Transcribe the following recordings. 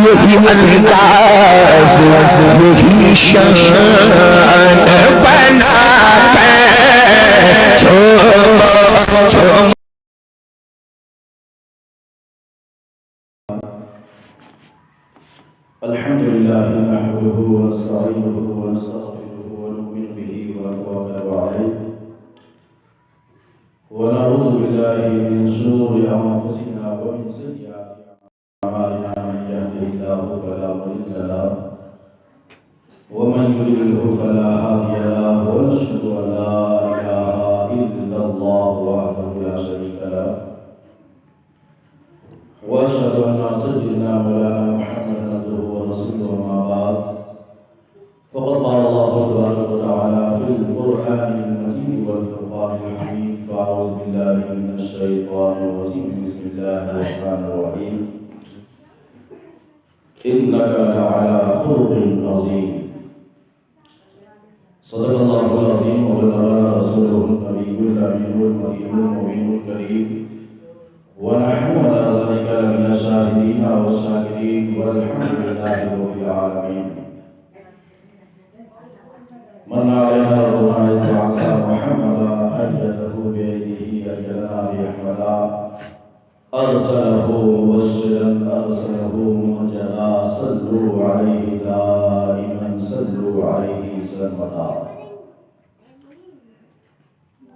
یہی انداز یہی شان بنا کے چھوڑ الحمد لله نحمده ونستعينه ونستغفره ونؤمن به ونتوكل عليه ونعوذ بالله من شرور انفسنا ومن سيئات اعمالنا من يهده الله فلا مضل له ومن يضلل فلا هادي له ونشهد ان لا اله الا الله وحده لا شريك له واشهد ان سيدنا مولانا محمدا عبده ورسوله اما بعد فقد قال الله تبارك وتعالى في القران المجيد والفرقان الحميد فاعوذ بالله من الشيطان الرجيم بسم الله الرحمن الرحيم انك لعلى خلق عظيم صدق الله العظيم وبلغنا رسوله النبي الامين المتين المبين الكريم ونحن على ذلك لمن الشاهدين والشاكرين والحمد لله رب العالمين من علينا ربنا إذ بعث محمدا أيده بيده أجلنا بأحمدا أرسله مبشرا أرسله منجدا صلوا عليه دائما صلوا عليه سرمدا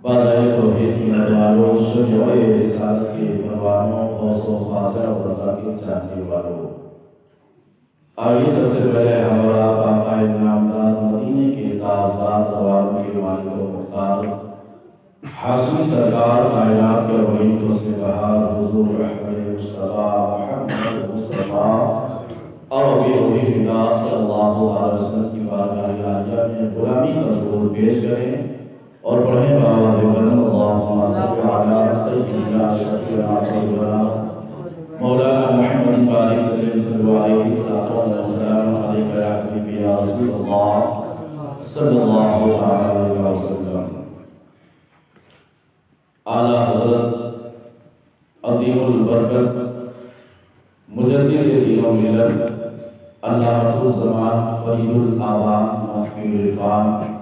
برائے توحید کی نوالوں شجاع رسالت کے پروانوں غوث و خواجہ و رضا کے چاہنے والوں آئیے سب سے پہلے ہمارا آقا نامدار مدینے کے تاجدار دواروں کے مالک و مختار حاشمی سرکار کائنات کے اولین فصل بہار حضور احمد مصطفیٰ محمد مصطفیٰ اور ابی روحی فدا صلی اللہ علیہ وسلم کی بارگاہ عالیہ میں غلامی کا سرور پیش کریں اور پڑھیں بآواز بلند اللہم صل علی سیدنا شفیعنا مولانا مولانا محمد بارک صلی اللہ علیہ وسلم علیک یا حبیبی یا رسول اللہ صلی اللہ علیہ وسلم اعلیٰ حضرت عظیم البرکت مجدد دین و ملت علامۃ الزمان فرید الآبان مفتی العرفان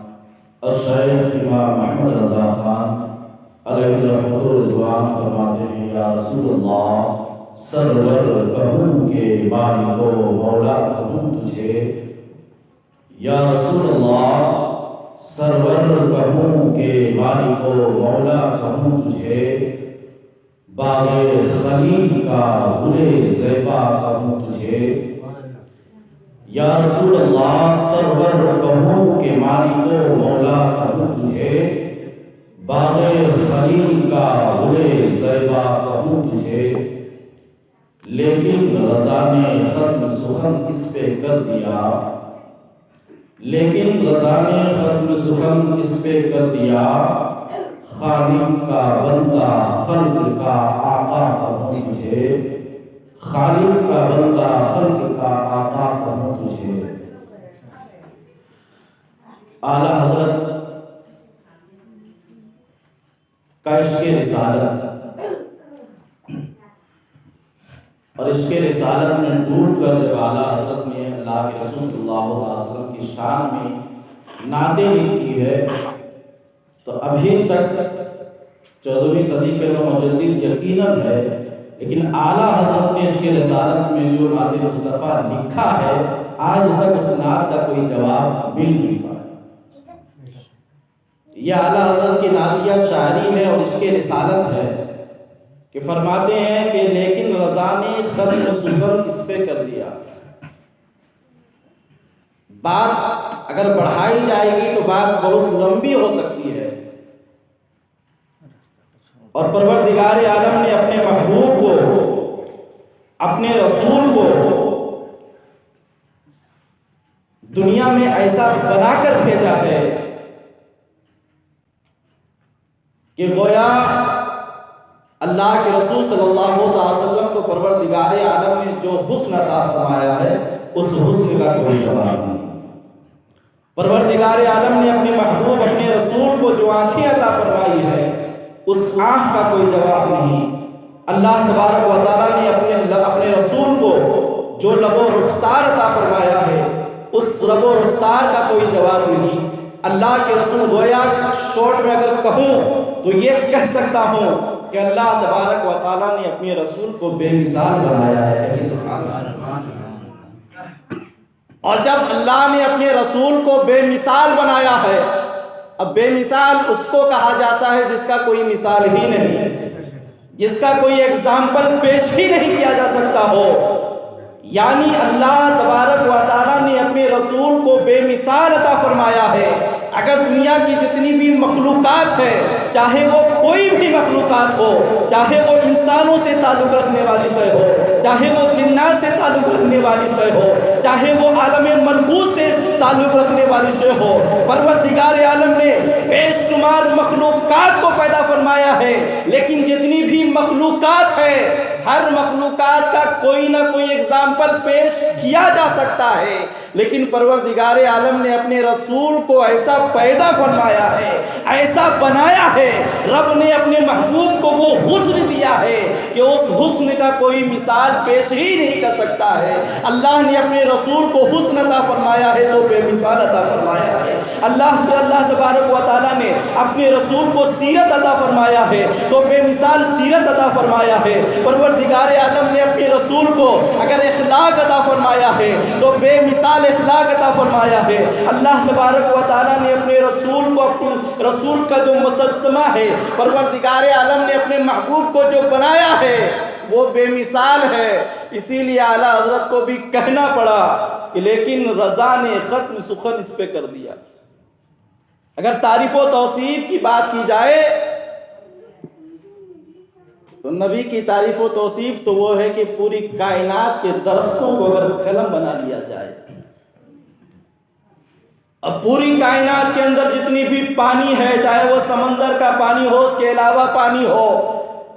الشیخ امام محمد رضا خان علیہ الرحمۃ والرضوان فرماتے ہیں یا رسول اللہ سرور کہوں کہ مالک و مولا کہوں تجھے یا رسول اللہ سرور کہوں کہ مالک و مولا کہوں تجھے باغ خلیل کا گل زیبا کہوں تجھے یا رسول اللہ سرور کہوں کہ مالک و مولا کہوں تجھے باغ خلیل کا گل زیبا کہوں تجھے لیکن رضا نے ختم سخن اس پہ کر دیا لیکن رضا نے ختم سخن اس پہ کر دیا خالق کا بندہ خلق کا آقا کہوں تجھے خالق کا بندہ خلق کا آقا کہوں تجھے اعلیٰ حضرت کا عشق رسالت اور عشق رسالت میں ڈوب کر جب اعلیٰ حضرت نے اللہ کے رسول صلی اللہ علیہ وسلم کی شان میں نعتیں لکھی ہے تو ابھی تک 14ویں صدی کے تو مجدد یقیناً ہے لیکن اعلیٰ حضرت نے عشق رسالت میں جو نعت مصطفیٰ لکھا ہے آج تک اس نعت کا کوئی جواب مل نہیں پایا یہ اعلیٰ حضرت کی نعتیہ شاعری ہے اور عشق رسالت ہے کہ فرماتے ہیں کہ لیکن رضا نے ختم سخن اس پہ کر دیا بات اگر بڑھائی جائے گی تو بات بہت لمبی ہو سکتی ہے اور پروردگار عالم نے اپنے محبوب کو اپنے رسول کو دنیا میں ایسا بنا کر بھیجا ہے کہ گویا اللہ کے رسول صلی اللہ علیہ وسلم کو پروردگار عالم نے جو حسن عطا فرمایا ہے اس حسن کا کوئی جواب نہیں پروردگار عالم نے اپنے محبوب اپنے رسول کو جو آنکھیں عطا فرمائی ہے اس آنکھ کا کوئی جواب نہیں۔ اللہ تبارک و تعالیٰ نے اپنے رسول کو جو لب و رخسار عطا فرمایا ہے اس لب و رخسار کا کوئی جواب نہیں۔ اللہ کے رسول گویا شارٹ میں اگر کہوں تو یہ کہہ سکتا ہوں کہ اللہ تبارک و تعالیٰ نے اپنے رسول کو بے مثال بنایا ہے۔ سبحان اللہ۔ اور جب اللہ نے اپنے رسول کو بے مثال بنایا ہے، اب بے مثال اس کو کہا جاتا ہے جس کا کوئی مثال ہی نہیں، جس کا کوئی ایگزامپل پیش ہی نہیں کیا جا سکتا ہو۔ یعنی اللہ تبارک و تعالیٰ نے اپنے رسول کو بے مثال عطا فرمایا ہے۔ اگر دنیا کی جتنی بھی مخلوقات ہے، چاہے وہ کوئی بھی مخلوقات ہو، چاہے وہ انسانوں سے تعلق رکھنے والی شے ہو، چاہے وہ جنات سے تعلق رکھنے والی شے ہو، چاہے وہ عالم ملکوت سے تعلق رکھنے والی شے ہو، پروردگار عالم نے بے شمار مخلوقات کو پیدا فرمایا ہے، لیکن جتنی بھی مخلوقات ہے ہر مخلوقات کا کوئی نہ کوئی ایگزامپل پیش کیا جا سکتا ہے، لیکن پروردگار عالم نے اپنے رسول کو ایسا پیدا فرمایا ہے، ایسا بنایا ہے، رب نے اپنے محبوب کو وہ حسن دیا ہے کہ اس حسن کا کوئی مثال پیش ہی نہیں کر سکتا ہے۔ اللہ نے اپنے رسول کو حسن عطا فرمایا ہے تو بے مثال عطا فرمایا ہے۔ اللہ تبارک و تعالیٰ نے اپنے رسول کو سیرت عطا فرمایا ہے تو بے مثال سیرت عطا فرمایا ہے۔ پروردگار عالم نے اپنے رسول کو اگر اخلاق عطا فرمایا ہے تو بے مثال اخلاق عطا فرمایا ہے۔ اللہ تبارک و تعالیٰ نے اپنے رسول کو، اپنے رسول کا جو مجسمہ ہے، پروردگار عالم نے اپنے محبوب کو جو بنایا ہے وہ بے مثال ہے۔ اسی لیے اعلیٰ حضرت کو بھی کہنا پڑا کہ لیکن رضا نے ختم سخن اس پہ کر دیا۔ اگر تعریف و توصیف کی بات کی جائے تو نبی کی تعریف و توصیف تو وہ ہے کہ پوری کائنات کے درختوں کو اگر قلم بنا لیا جائے، اب پوری کائنات کے اندر جتنی بھی پانی ہے، چاہے وہ سمندر کا پانی ہو، اس کے علاوہ پانی ہو،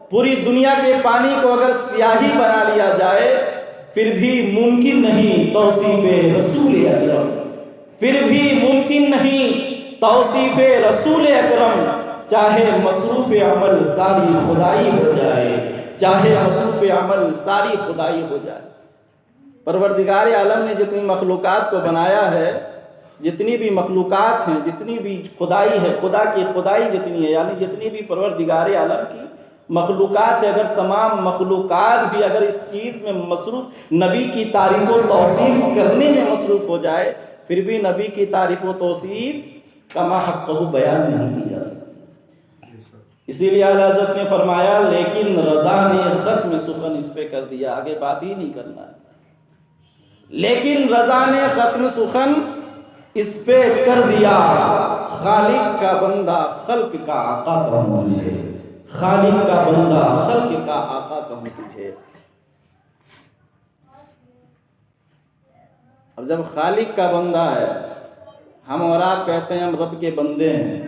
پوری دنیا کے پانی کو اگر سیاہی بنا لیا جائے پھر بھی ممکن نہیں توصیف رسول اکرم، پھر بھی ممکن نہیں توصیف رسول اکرم، چاہے مصروف عمل ساری خدائی ہو جائے، چاہے مصروف عمل ساری خدائی ہو جائے۔ پروردگار عالم نے جتنی مخلوقات کو بنایا ہے، جتنی بھی مخلوقات ہیں، جتنی بھی خدائی ہے، خدا کی خدائی جتنی ہے، یعنی جتنی بھی پروردگار عالم کی مخلوقات ہے، اگر تمام مخلوقات بھی اگر اس چیز میں مصروف، نبی کی تعریف و توصیف کرنے میں مصروف ہو جائے، پھر بھی نبی کی تعریف و توصیف کما حقہ بیان نہیں کی جا سکتی۔ اسی لیے اعلیٰ حضرت نے فرمایا لیکن رضا نے ختم سخن اس پہ کر دیا، آگے بات ہی نہیں کرنا ہے۔ لیکن رضا نے ختم سخن اس پہ کر دیا، خالق کا بندہ خلق کا آقا کہوں تجھے، خالق کا بندہ خلق کا آقا کہوں تجھے۔ اب جب خالق کا بندہ ہے، ہم اور آپ کہتے ہیں ہم رب کے بندے ہیں،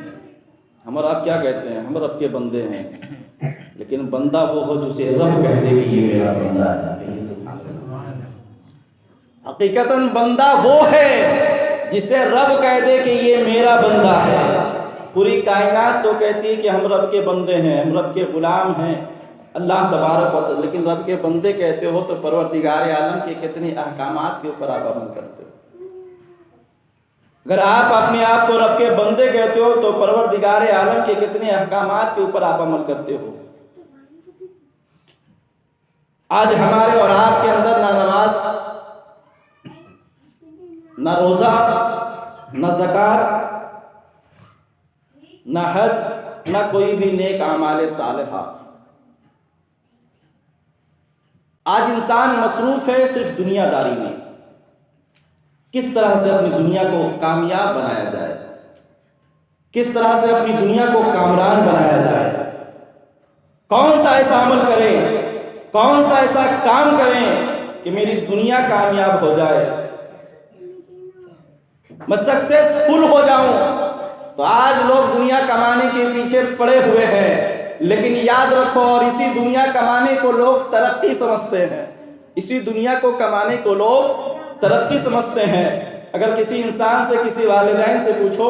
ہم اور آپ کیا کہتے ہیں؟ ہم رب کے بندے ہیں، لیکن بندہ وہ ہو جسے رب کہہ دے کہ یہ میرا بندہ ہے۔ حقیقتاً بندہ وہ ہے جسے رب کہہ دے کہ یہ میرا بندہ ہے۔ پوری کائنات تو کہتی ہے کہ ہم رب کے بندے ہیں، ہم رب کے غلام ہیں، اللہ تبارک و تعالیٰ، لیکن رب کے بندے کہتے ہو تو پروردگار عالم کے کتنے احکامات کے اوپر آپ عمل کرتے ہو۔ اگر آپ اپنے آپ کو رب کے بندے کہتے ہو تو پروردگار عالم کے کتنے احکامات کے اوپر آپ عمل کرتے ہو۔ آج ہمارے اور آپ کے اندر نہ نماز، نہ روزہ، نہ زکوٰۃ، نہ حج، نہ کوئی بھی نیک اعمال صالحہ۔ آج انسان مصروف ہے صرف دنیا داری میں، کس طرح سے اپنی دنیا کو کامیاب بنایا جائے، کس طرح سے اپنی دنیا کو کامران بنایا جائے، کون سا ایسا عمل کریں، کون سا ایسا کام کریں کہ میری دنیا کامیاب ہو جائے، میں سکسیسفل ہو جاؤں۔ تو آج لوگ دنیا کمانے کے پیچھے پڑے ہوئے ہیں، لیکن یاد رکھو، اور اسی دنیا کمانے کو لوگ ترقی سمجھتے ہیں، اسی دنیا کو کمانے کو لوگ ترقی سمجھتے ہیں۔ اگر کسی انسان سے، کسی والدین سے پوچھو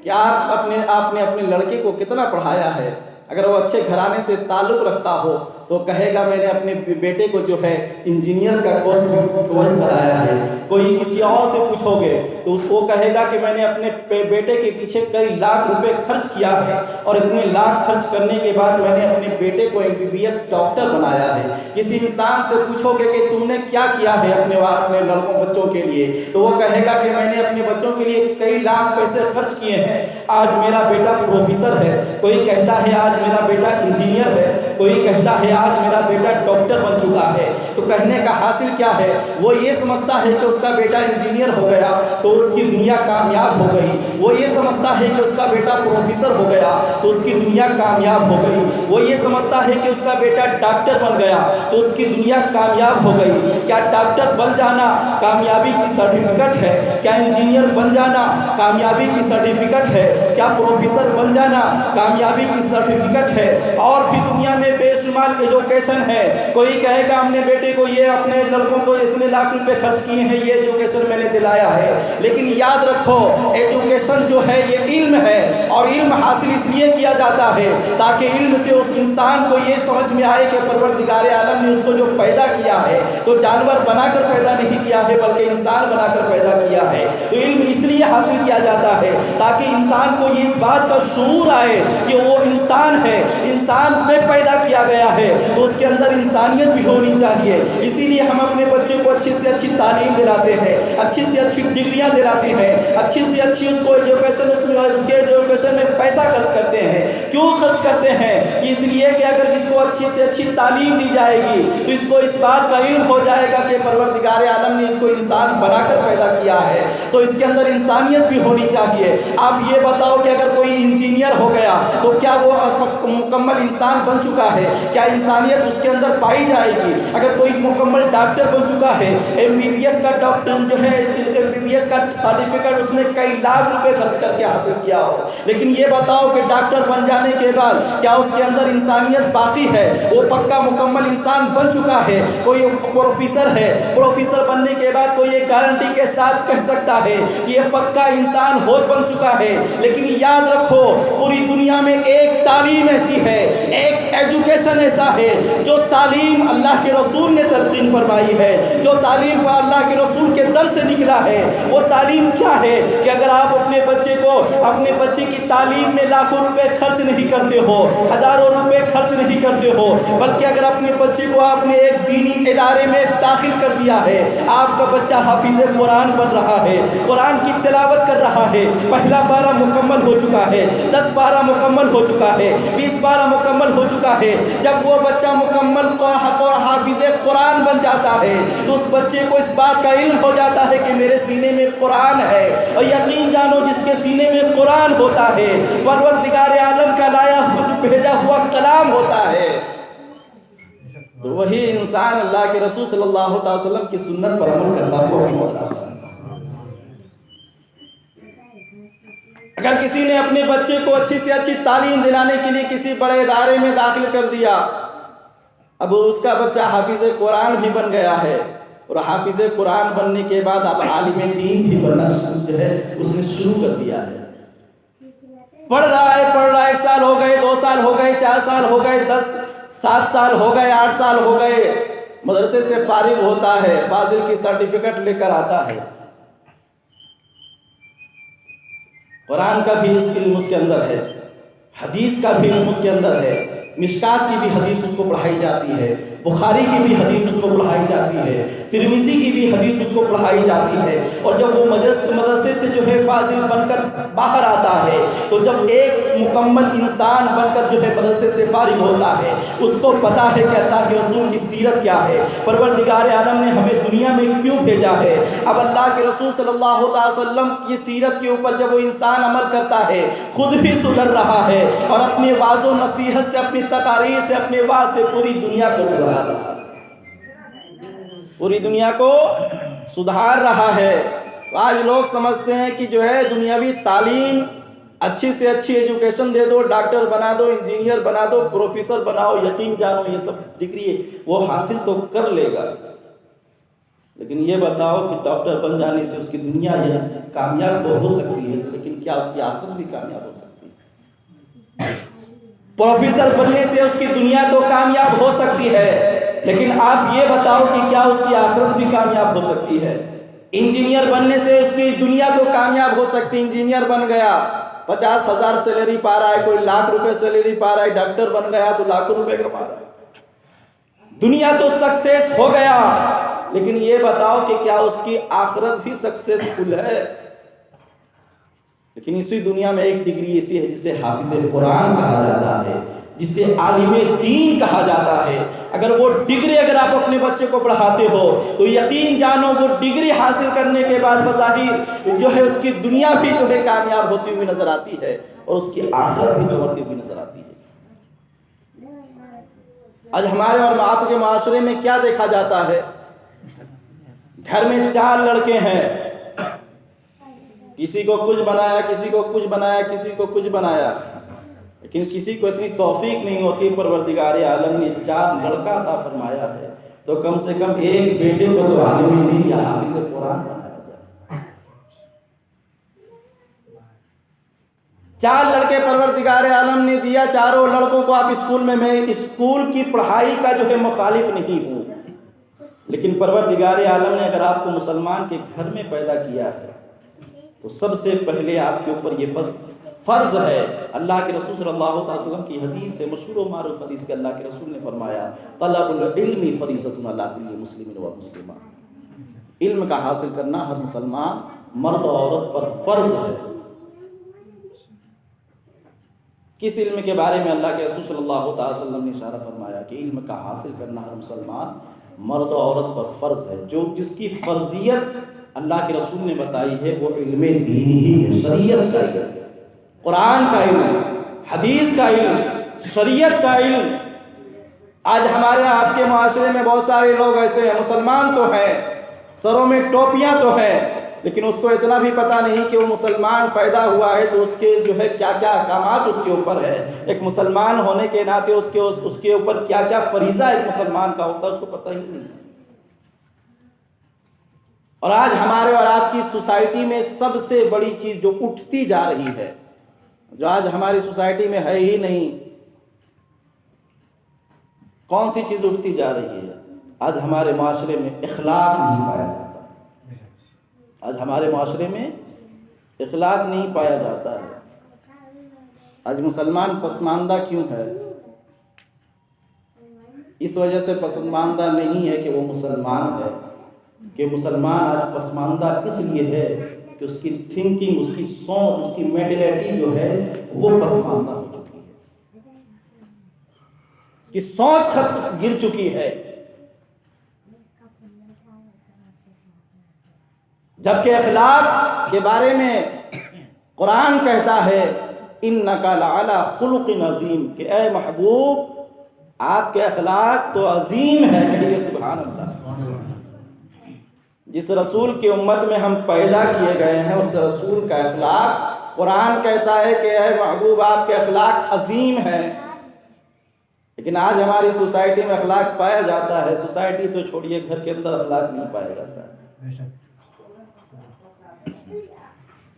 کہ آپ نے اپنے لڑکے کو کتنا پڑھایا ہے. اگر وہ اچھے گھرانے سے تعلق رکھتا ہو تو کہے گا میں نے اپنے بیٹے کو جو ہے انجینئر کا کورس کرایا ہے. کوئی کسی اور سے پوچھو گے تو اس کو کہے گا کہ میں نے اپنے بیٹے کے پیچھے کئی لاکھ روپے خرچ کیا ہے اور اتنے لاکھ خرچ کرنے کے بعد میں نے اپنے بیٹے کو MBBS ڈاکٹر بنایا ہے. کسی انسان سے پوچھو گے کہ تم نے کیا کیا ہے اپنے لڑکوں بچوں کے لیے تو وہ کہے گا کہ میں نے اپنے بچوں کے لیے کئی لاکھ پیسے خرچ کیے ہیں. آج میرا بیٹا پروفیسر ہے, کوئی کہتا ہے آج میرا بیٹا انجینئر ہے, کوئی کہتا ہے آج میرا بیٹا ڈاکٹر بن چکا ہے. تو کہنے کا حاصل کیا ہے, وہ یہ سمجھتا ہے کہ اس کا بیٹا انجینئر ہو گیا تو اس کی دنیا کامیاب ہو گئی. وہ یہ سمجھتا ہے کہ اس کا بیٹا پروفیسر ہو گیا تو اس کی دنیا کامیاب ہو گئی. وہ یہ سمجھتا ہے کہ اس کا بیٹا ڈاکٹر بن گیا تو اس کی دنیا کامیاب ہو گئی. کیا ڈاکٹر بن جانا کامیابی کی سرٹیفکیٹ ہے؟ کیا انجینئر بن جانا کامیابی کی سرٹیفکیٹ ہے؟ کیا پروفیسر بن جانا کامیابی کی سرٹیفکیٹ ہے؟ اور بھی دنیا میں بے شمار ایجوکیشن ہے. کوئی کہے گا ہم نے بیٹے کو یہ اپنے لڑکوں کو اتنے لاکھ روپے خرچ کیے ہیں, یہ ایجوکیشن میں نے دلایا ہے. لیکن یاد رکھو ایجوکیشن جو ہے یہ علم ہے اور علم حاصل اس لیے کیا جاتا ہے تاکہ علم سے اس انسان کو یہ سمجھ میں آئے کہ پروردگار عالم نے اس کو جو پیدا کیا ہے تو جانور بنا کر پیدا نہیں کیا ہے بلکہ انسان بنا کر پیدا کیا ہے. تو علم اس لیے حاصل کیا جاتا ہے تاکہ انسان کو یہ اس بات کا شعور آئے کہ وہ انسان ہے, انسان میں پیدا کیا گیا ہے تو اس کے اندر انسانیت بھی ہونی چاہیے. اسی لیے ہم اپنے بچوں کو اچھی سے اچھی تعلیم دلاتے ہیں, اچھی سے اچھی ڈگریاں دلاتے ہیں, اچھی سے اچھی اس کو ایجوکیشن اس کے ایجوکیشن میں پیسہ خرچ کرتے ہیں. کیوں خرچ کرتے ہیں؟ اس لیے کہ اگر اس کو اچھی سے اچھی تعلیم دی جائے گی تو اس کو اس بات کا علم ہو جائے گا کہ پروردگار عالم نے اس کو انسان بنا کر پیدا کیا ہے تو اس کے اندر انسانیت بھی ہونی چاہیے. آپ یہ بتاؤ کہ اگر کوئی انجینئر ہو گیا تو کیا وہ مکمل انسان بن چکا ہے؟ کیا انسانیت اس کے اندر پائی جائے گی؟ اگر کوئی مکمل ڈاکٹر بن چکا ہے, MBBS کا ڈاکٹر جو ہے MBBS کا سرٹیفکیٹ اس نے کئی لاکھ روپے خرچ کر کے حاصل کیا ہو, لیکن یہ بتاؤ کہ ڈاکٹر بن جانے کے بعد کیا اس کے اندر انسانیت باقی ہے؟ وہ پکا مکمل انسان بن چکا ہے. کوئی پروفیسر ہے, پروفیسر بننے کے بعد کوئی یہ گارنٹی کے ساتھ کہہ سکتا ہے کہ یہ پکا انسان بن چکا ہے. لیکن یاد رکھو پوری دنیا میں ایک تعلیم ایسی ہے, ایک ایجوکیشن ایسا ہے جو تعلیم اللہ کے رسول نے تلقین فرمائی ہے, جو تعلیم پر اللہ کے رسول کے در سے نکلا ہے. وہ تعلیم کیا ہے کہ اگر آپ اپنے بچے کی تعلیم میں لاکھوں روپے خرچ نہیں کرتے ہو, ہزاروں روپے خرچ نہیں کرتے ہو, بلکہ اگر اپنے بچے کو آپ نے ایک دینی ادارے میں داخل کر دیا ہے, آپ کا بچہ حافظ قرآن بن رہا ہے, قرآن کی تلاوت کر رہا ہے, پہلا پارہ مکمل ہو چکا ہے, 10 پارہ مکمل ہو چکا ہے, 20 پارہ مکمل ہو چکا ہے. جب وہ بچہ مکمل حافظ قرآن بن جاتا ہے تو اس بچے کو اس بات کا علم ہو جاتا ہے کہ میرے سینے میں قرآن ہے. اور یقین جانو جس کے سینے میں قرآن ہوتا ہے پروردگار عالم کا لایا بھیجا ہوا کلام ہوتا ہے, تو وہی انسان اللہ کے رسول صلی اللہ علیہ وسلم کی سنت پر عمل کرتا ہوا بھی نظر آتا ہے. اگر کسی نے اپنے بچے کو اچھی سے اچھی تعلیم دلانے کے لیے کسی بڑے ادارے میں داخل کر دیا, اب اس کا بچہ حافظ قرآن بھی بن گیا ہے, اور حافظ قرآن بننے کے بعد اب عالم دین بھی بننا جو ہے اس نے شروع کر دیا ہے. پڑھ رہا ہے 1 سال ہو گئے, 2 سال ہو گئے, 4 سال ہو گئے, 7 سال ہو گئے, 8 سال ہو گئے, مدرسے سے فارغ ہوتا ہے, فاضل کی سرٹیفکیٹ لے کر آتا ہے. قرآن کا بھی علم اس کے اندر ہے, حدیث کا بھی علم اس کے اندر ہے, مشکات کی بھی حدیث اس کو پڑھائی جاتی ہے, بخاری کی بھی حدیث اس کو پڑھائی جاتی ہے, ترمذی کی بھی حدیث اس کو پڑھائی جاتی ہے. اور جب وہ مدرسے سے جو ہے فاضل بن کر باہر آتا ہے تو جب ایک مکمل انسان بن کر جو ہے مدرسے سے فارغ ہوتا ہے اس کو پتا ہے کہ اللہ کے رسول کی سیرت کیا ہے, پروردگار عالم نے ہمیں دنیا میں کیوں بھیجا ہے. اب اللہ کے رسول صلی اللہ علیہ وسلم کی سیرت کے اوپر جب وہ انسان عمل کرتا ہے خود بھی سدھر رہا ہے اور اپنے واعظ و نصیحت سے, اپنی تقاریر سے, اپنے واعظ سے پوری دنیا کو سدھار رہا ہے, پوری دنیا کو سدھار رہا ہے. تو آج لوگ سمجھتے ہیں کہ جو ہے دنیاوی تعلیم اچھی سے اچھی ایجوکیشن دے دو, ڈاکٹر بنا دو, انجینئر بنا دو, پروفیسر بناؤ, یقین جانو یہ سب ڈگری وہ حاصل تو کر لے گا لیکن یہ بتاؤ کہ ڈاکٹر بن جانے سے اس کی دنیا یہ کامیاب تو ہو سکتی ہے، لیکن کیا اس کی آخرت بھی کامیاب ہو سکتی ہے؟ پروفیسر بننے سے اس کی دنیا تو کامیاب ہو سکتی ہے، لیکن آپ یہ بتاؤ کہ کیا اس کی آخرت بھی کامیاب ہو سکتی ہے؟ انجینئر بننے سے اس کی دنیا تو کامیاب ہو سکتی ہے، انجینئر بن گیا 50,000 سیلری پا رہا ہے، کوئی ₹1,00,000 سیلری پا رہا ہے، ڈاکٹر بن گیا تو لاکھوں روپے کما رہا ہے، دنیا تو سکسیس ہو گیا، لیکن یہ بتاؤ کہ کیا اس کی آخرت بھی سکسیسفل ہے؟ لیکن اسی دنیا میں ایک ڈگری ایسی ہے جسے حافظ قرآن کہا جاتا ہے، جسے عالم دین کہا جاتا ہے۔ اگر وہ ڈگری اگر آپ اپنے بچے کو پڑھاتے ہو تو یقین جانو وہ ڈگری حاصل کرنے کے بعد بظاہر جو ہے اس کی دنیا بھی جو ہے کامیاب ہوتی ہوئی نظر آتی ہے اور اس کی آخرت بھی سنورتی ہوئی نظر آتی ہے۔ آج ہمارے اور آپ کے معاشرے میں کیا دیکھا جاتا ہے؟ گھر میں 4 لڑکے ہیں، کسی کو کچھ بنایا، کسی کو کچھ بنایا، کسی کو کچھ بنایا، لیکن کسی کو اتنی توفیق نہیں ہوتی۔ پروردگار عالم نے 4 لڑکا عطا فرمایا ہے تو کم سے کم ایک بیٹے کو تو عالم دین یا حافظ قرآن بنایا جائے۔ 4 لڑکے پروردگار عالم نے دیا، چاروں لڑکوں کو آپ اسکول میں اسکول کی پڑھائی کا جو ہے مخالف نہیں ہوں، لیکن پروردگار عالم نے اگر آپ کو مسلمان کے گھر میں پیدا کیا ہے تو سب سے پہلے آپ کے اوپر یہ فرض ہے۔ اللہ کے رسول صلی اللہ علیہ وسلم کی حدیث ہے، مشہور و معروف حدیث کے اللہ کے رسول نے فرمایا طلب العلم فریضۃ علی کل مسلم و مسلمہ، علم کا حاصل کرنا ہر مسلمان مرد و عورت پر فرض ہے۔ کس علم کے بارے میں اللہ کے رسول صلی اللہ علیہ وسلم نے اشارہ فرمایا کہ علم کا حاصل کرنا ہر مسلمان مرد و عورت پر فرض ہے؟ جس کی فرضیت اللہ کے رسول نے بتائی ہے وہ علم دین ہی ہے، شریعت کا علم، قرآن کا علم، حدیث کا علم، شریعت کا علم۔ آج ہمارے آپ کے معاشرے میں بہت سارے لوگ ایسے ہیں، مسلمان تو ہیں، سروں میں ٹوپیاں تو ہیں، لیکن اس کو اتنا بھی پتہ نہیں کہ وہ مسلمان پیدا ہوا ہے تو اس کے جو ہے کیا کیا احکامات اس کے اوپر ہے، ایک مسلمان ہونے کے ناطے اس کے اوپر کیا کیا فریضہ ایک مسلمان کا ہوتا ہے اس کو پتہ ہی نہیں۔ اور آج ہمارے اور آپ کی سوسائٹی میں سب سے بڑی چیز جو اٹھتی جا رہی ہے، جو آج ہماری سوسائٹی میں ہے ہی نہیں، کون سی چیز اٹھتی جا رہی ہے؟ آج ہمارے معاشرے میں اخلاق نہیں پایا جاتا، آج ہمارے معاشرے میں اخلاق نہیں پایا جاتا ہے۔ آج مسلمان پسماندہ کیوں ہے؟ اس وجہ سے پسماندہ نہیں ہے کہ وہ مسلمان ہے، کہ مسلمان آج پسماندہ اس لیے ہے کہ اس کی تھنکنگ، اس کی سوچ، اس کی مینٹلٹی جو ہے وہ پسماندہ ہو چکی ہے، اس کی سوچ گر چکی ہے۔ جبکہ اخلاق کے بارے میں قرآن کہتا ہے اِنَّكَ لَعَلَىٰ خُلُقٍ عَظِيمٍ، کہ اے محبوب آپ کے اخلاق تو عظیم ہے، کہیے سبحان اللہ۔ جس رسول کی امت میں ہم پیدا کیے گئے ہیں اس رسول کا اخلاق قرآن کہتا ہے کہ اے محبوب آپ کے اخلاق عظیم ہیں، لیکن آج ہماری سوسائٹی میں اخلاق پایا جاتا ہے، سوسائٹی تو چھوڑیے گھر کے اندر اخلاق نہیں پایا جاتا ہے۔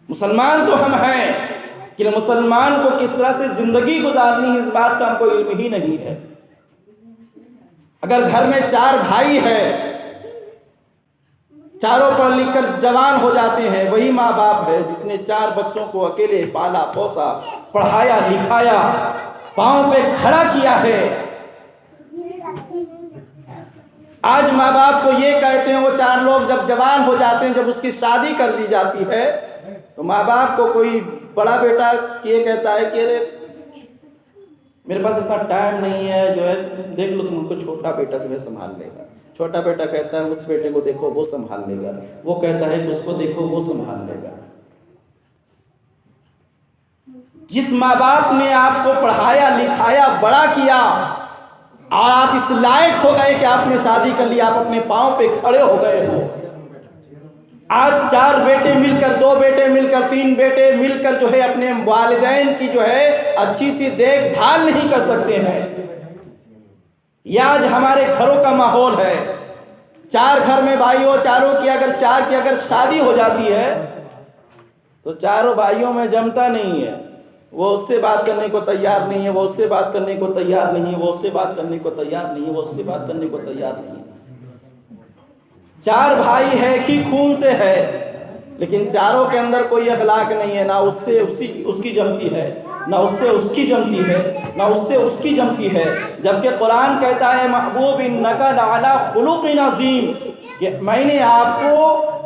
مسلمان تو ہم ہیں کہ مسلمان کو کس طرح سے زندگی گزارنی ہے اس بات کا ہم کو علم ہی نہیں ہے۔ اگر گھر میں 4 بھائی ہیں، چاروں پڑھ لکھ کر جوان ہو جاتے ہیں، وہی ماں باپ ہے جس نے 4 بچوں کو اکیلے پالا پوسا، پڑھایا لکھایا، پاؤں پہ کھڑا کیا ہے۔ آج ماں باپ کو یہ کہتے ہیں، وہ 4 لوگ جب جوان ہو جاتے ہیں، جب اس کی شادی کر دی جاتی ہے تو ماں باپ کو کوئی بڑا بیٹا یہ کہتا ہے کہ ارے میرے پاس اتنا ٹائم نہیں ہے، جو ہے دیکھ لو تم کو، چھوٹا بیٹا تمہیں سنبھال لے گا۔ چھوٹا بیٹا کہتا ہے اس بیٹے کو دیکھو وہ سنبھال لے گا، وہ کہتا ہے کہ اس کو دیکھو وہ سنبھال لے گا۔ جس ماں باپ نے آپ کو پڑھایا لکھایا بڑا کیا اور آپ اس لائق ہو گئے کہ آپ نے شادی کر لی، آپ اپنے پاؤں پہ کھڑے ہو گئے ہو، آج 4 بیٹے مل کر، 2 بیٹے مل کر، 3 بیٹے مل کر جو ہے اپنے والدین کی جو ہے اچھی سی دیکھ بھال نہیں کر سکتے ہیں۔ یہ آج ہمارے گھروں کا ماحول ہے۔ 4 گھر میں بھائی ہو، چاروں کی اگر شادی ہو جاتی ہے تو چاروں بھائیوں میں جمتا نہیں ہے، وہ اس سے بات کرنے کو تیار نہیں ہے، وہ اس سے بات کرنے کو تیار نہیں ہے، وہ اس سے بات کرنے کو تیار نہیں ہے، وہ اس سے بات کرنے کو تیار نہیں ہے۔ 4 بھائی ہے، ایک ہی خون سے ہے، لیکن چاروں کے اندر کوئی اخلاق نہیں ہے، نہ اس سے اس کی جمتی ہے، نہ اس سے اس کی جمتی ہے، نہ اس سے اس کی جمتی ہے۔ جبکہ قرآن کہتا ہے محبوب انک لعلی خلق عظیم، کہ میں نے آپ کو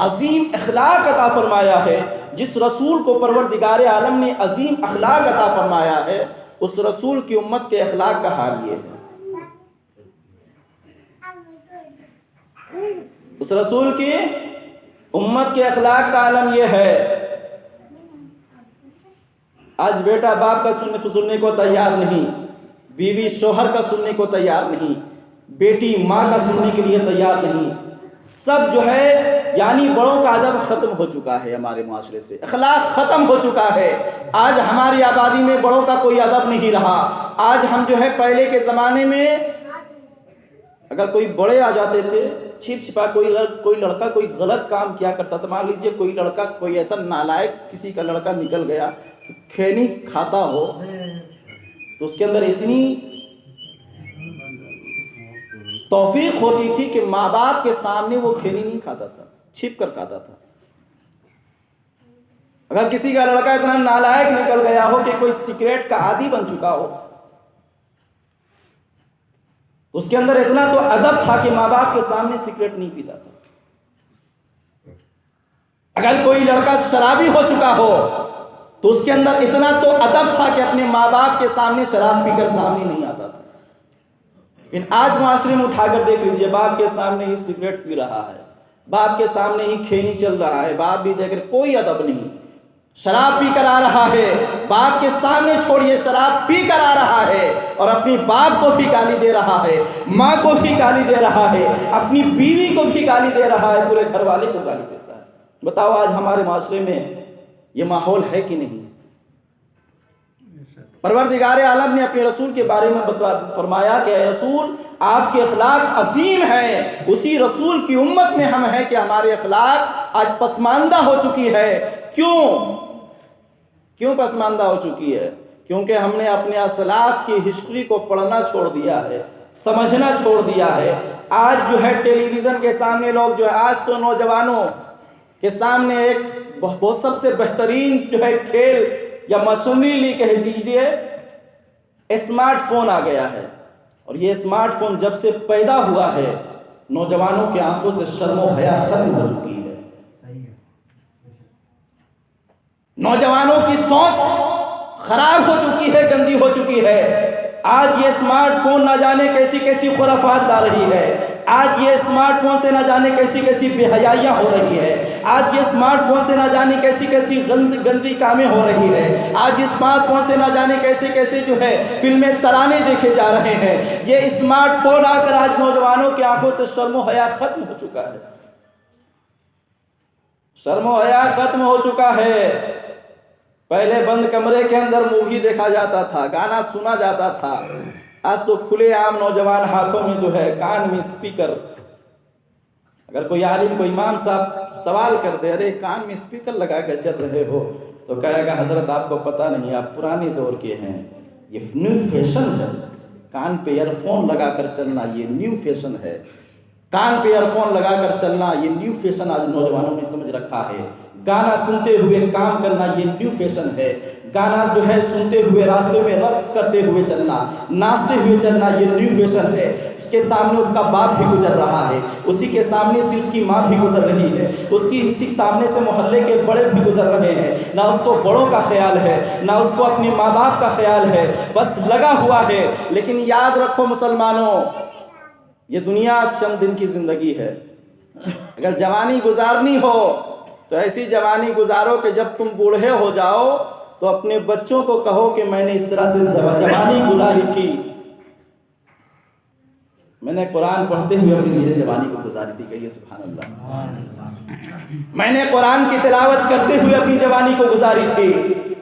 عظیم اخلاق عطا فرمایا ہے۔ جس رسول کو پروردگار عالم نے عظیم اخلاق عطا فرمایا ہے، اس رسول کی امت کے اخلاق کا حال یہ ہے۔ اس رسول کی امت کے اخلاق کا عالم یہ ہے۔ آج بیٹا باپ کا سننے کو تیار نہیں، بیوی شوہر کا سننے کو تیار نہیں، بیٹی ماں کا سننے کے لیے تیار نہیں، سب جو ہے یعنی بڑوں کا ادب ختم ہو چکا ہے، ہمارے معاشرے سے اخلاق ختم ہو چکا ہے۔ آج ہماری آبادی میں بڑوں کا کوئی ادب نہیں رہا۔ آج ہم جو ہے پہلے کے زمانے میں اگر کوئی بڑے آ جاتے تھے، چھپ چھپا کوئی لڑکا کوئی غلط کام کیا کرتا تھا، مان لیجئے کوئی لڑکا کوئی ایسا نالائق کسی کا لڑکا نکل گیا کہ کھینی کھاتا ہو، تو اس کے اندر اتنی توفیق ہوتی تھی کہ ماں باپ کے سامنے وہ کھینی نہیں کھاتا تھا، چھپ کر کھاتا تھا۔ اگر کسی کا لڑکا اتنا نالائق نکل گیا ہو کہ کوئی سگریٹ کا عادی بن چکا ہو، اس کے اندر اتنا تو ادب تھا کہ ماں باپ کے سامنے سگریٹ نہیں پیتا تھا۔ اگر کوئی لڑکا شرابی ہو چکا ہو تو اس کے اندر اتنا تو ادب تھا کہ اپنے ماں باپ کے سامنے شراب پی کر سامنے نہیں آتا تھا۔ لیکن آج معاشرے میں اٹھا کر دیکھ لیجئے، باپ کے سامنے ہی سگریٹ پی رہا ہے، باپ کے سامنے ہی کھینی چل رہا ہے، باپ بھی دیکھ کر کوئی ادب نہیں، شراب پی کر آ رہا ہے، باپ کے سامنے چھوڑیے شراب پی کر آ رہا ہے، اور اپنی باپ کو بھی گالی دے رہا ہے، ماں کو بھی گالی دے رہا ہے، اپنی بیوی کو بھی گالی دے رہا ہے، پورے گھر والے کو گالی دیتا ہے۔ بتاؤ آج ہمارے معاشرے میں یہ ماحول ہے کہ نہیں؟ پروردگار عالم نے اپنے رسول کے بارے میں فرمایا کہ اے رسول آپ کے اخلاق عظیم ہیں۔ اسی رسول کی امت میں ہم ہیں کہ ہمارے اخلاق آج پسماندہ ہو چکی ہے۔ کیوں پسماندہ ہو چکی ہے؟ کیونکہ ہم نے اپنے اسلاف کی ہسٹری کو پڑھنا چھوڑ دیا ہے، سمجھنا چھوڑ دیا ہے۔ آج جو ہے ٹیلی ویژن کے سامنے لوگ جو ہے، آج تو نوجوانوں کے سامنے ایک بہت سب سے بہترین جو ہے کھیل یا مشینری کہہ دیجیے اسمارٹ فون آ گیا ہے، اور یہ اسمارٹ فون جب سے پیدا ہوا ہے نوجوانوں کی آنکھوں سے شرم و حیا ختم ہو چکی ہے۔ نوجوانوں کی سوچ خراب ہو چکی ہے، گندی ہو چکی ہے۔ آج یہ اسمارٹ فون نہ جانے کیسی کیسی خرافات لا رہی ہے، آج یہ اسمارٹ فون سے نہ جانے کیسی کیسی بے حیائیاں ہو رہی ہے، آج یہ اسمارٹ فون سے نہ جانے کیسی کیسی گندی کامیں ہو رہی ہے، آج اسمارٹ فون سے نہ جانے کیسے کیسے جو ہے فلمیں ترانے دیکھے جا رہے ہیں۔ یہ اسمارٹ فون آ کر آج نوجوانوں کی آنکھوں سے شرم و حیا ختم ہو چکا ہے، شرم و حیا ختم ہو چکا ہے۔ پہلے بند کمرے کے اندر مووی دیکھا جاتا تھا، گانا سنا جاتا تھا، آج تو کھلے عام نوجوان ہاتھوں میں جو ہے کان میں اسپیکر۔ اگر کوئی عالم کوئی امام صاحب سوال کر دے ارے کان میں اسپیکر لگا کر چل رہے ہو، تو کہے گا حضرت آپ کو پتہ نہیں، آپ پرانے دور کے ہیں، یہ نیو فیشن ہے، کان پہ ایئر فون لگا کر چلنا یہ نیو فیشن ہے، کان پہ ایئر فون لگا کر چلنا یہ نیو فیشن آج نوجوانوں نے سمجھ رکھا ہے۔ گانا سنتے ہوئے کام کرنا یہ نیو فیشن ہے، گانا جو ہے سنتے ہوئے راستے میں رقص کرتے ہوئے چلنا، ناچتے ہوئے چلنا یہ نیو فیشن ہے۔ اس کے سامنے اس کا باپ بھی گزر رہا ہے، اسی کے سامنے سے اس کی ماں بھی گزر رہی ہے، اسی کے سامنے سے محلے کے بڑے بھی گزر رہے ہیں، نہ اس کو بڑوں کا خیال ہے، نہ اس کو اپنے ماں باپ کا خیال ہے، بس لگا ہوا ہے۔ لیکن یاد رکھو مسلمانوں، یہ دنیا چند دن کی زندگی ہے۔ اگر جوانی گزارنی ہو تو ایسی جوانی گزارو کہ جب تم بوڑھے ہو جاؤ تو اپنے بچوں کو کہو کہ میں نے اس طرح سے جوانی گزاری تھی، میں نے قرآن پڑھتے ہوئے اپنی جوانی کو گزاری تھی، کہیے سبحان اللہ۔ میں نے قرآن کی تلاوت کرتے ہوئے اپنی جوانی کو گزاری تھی،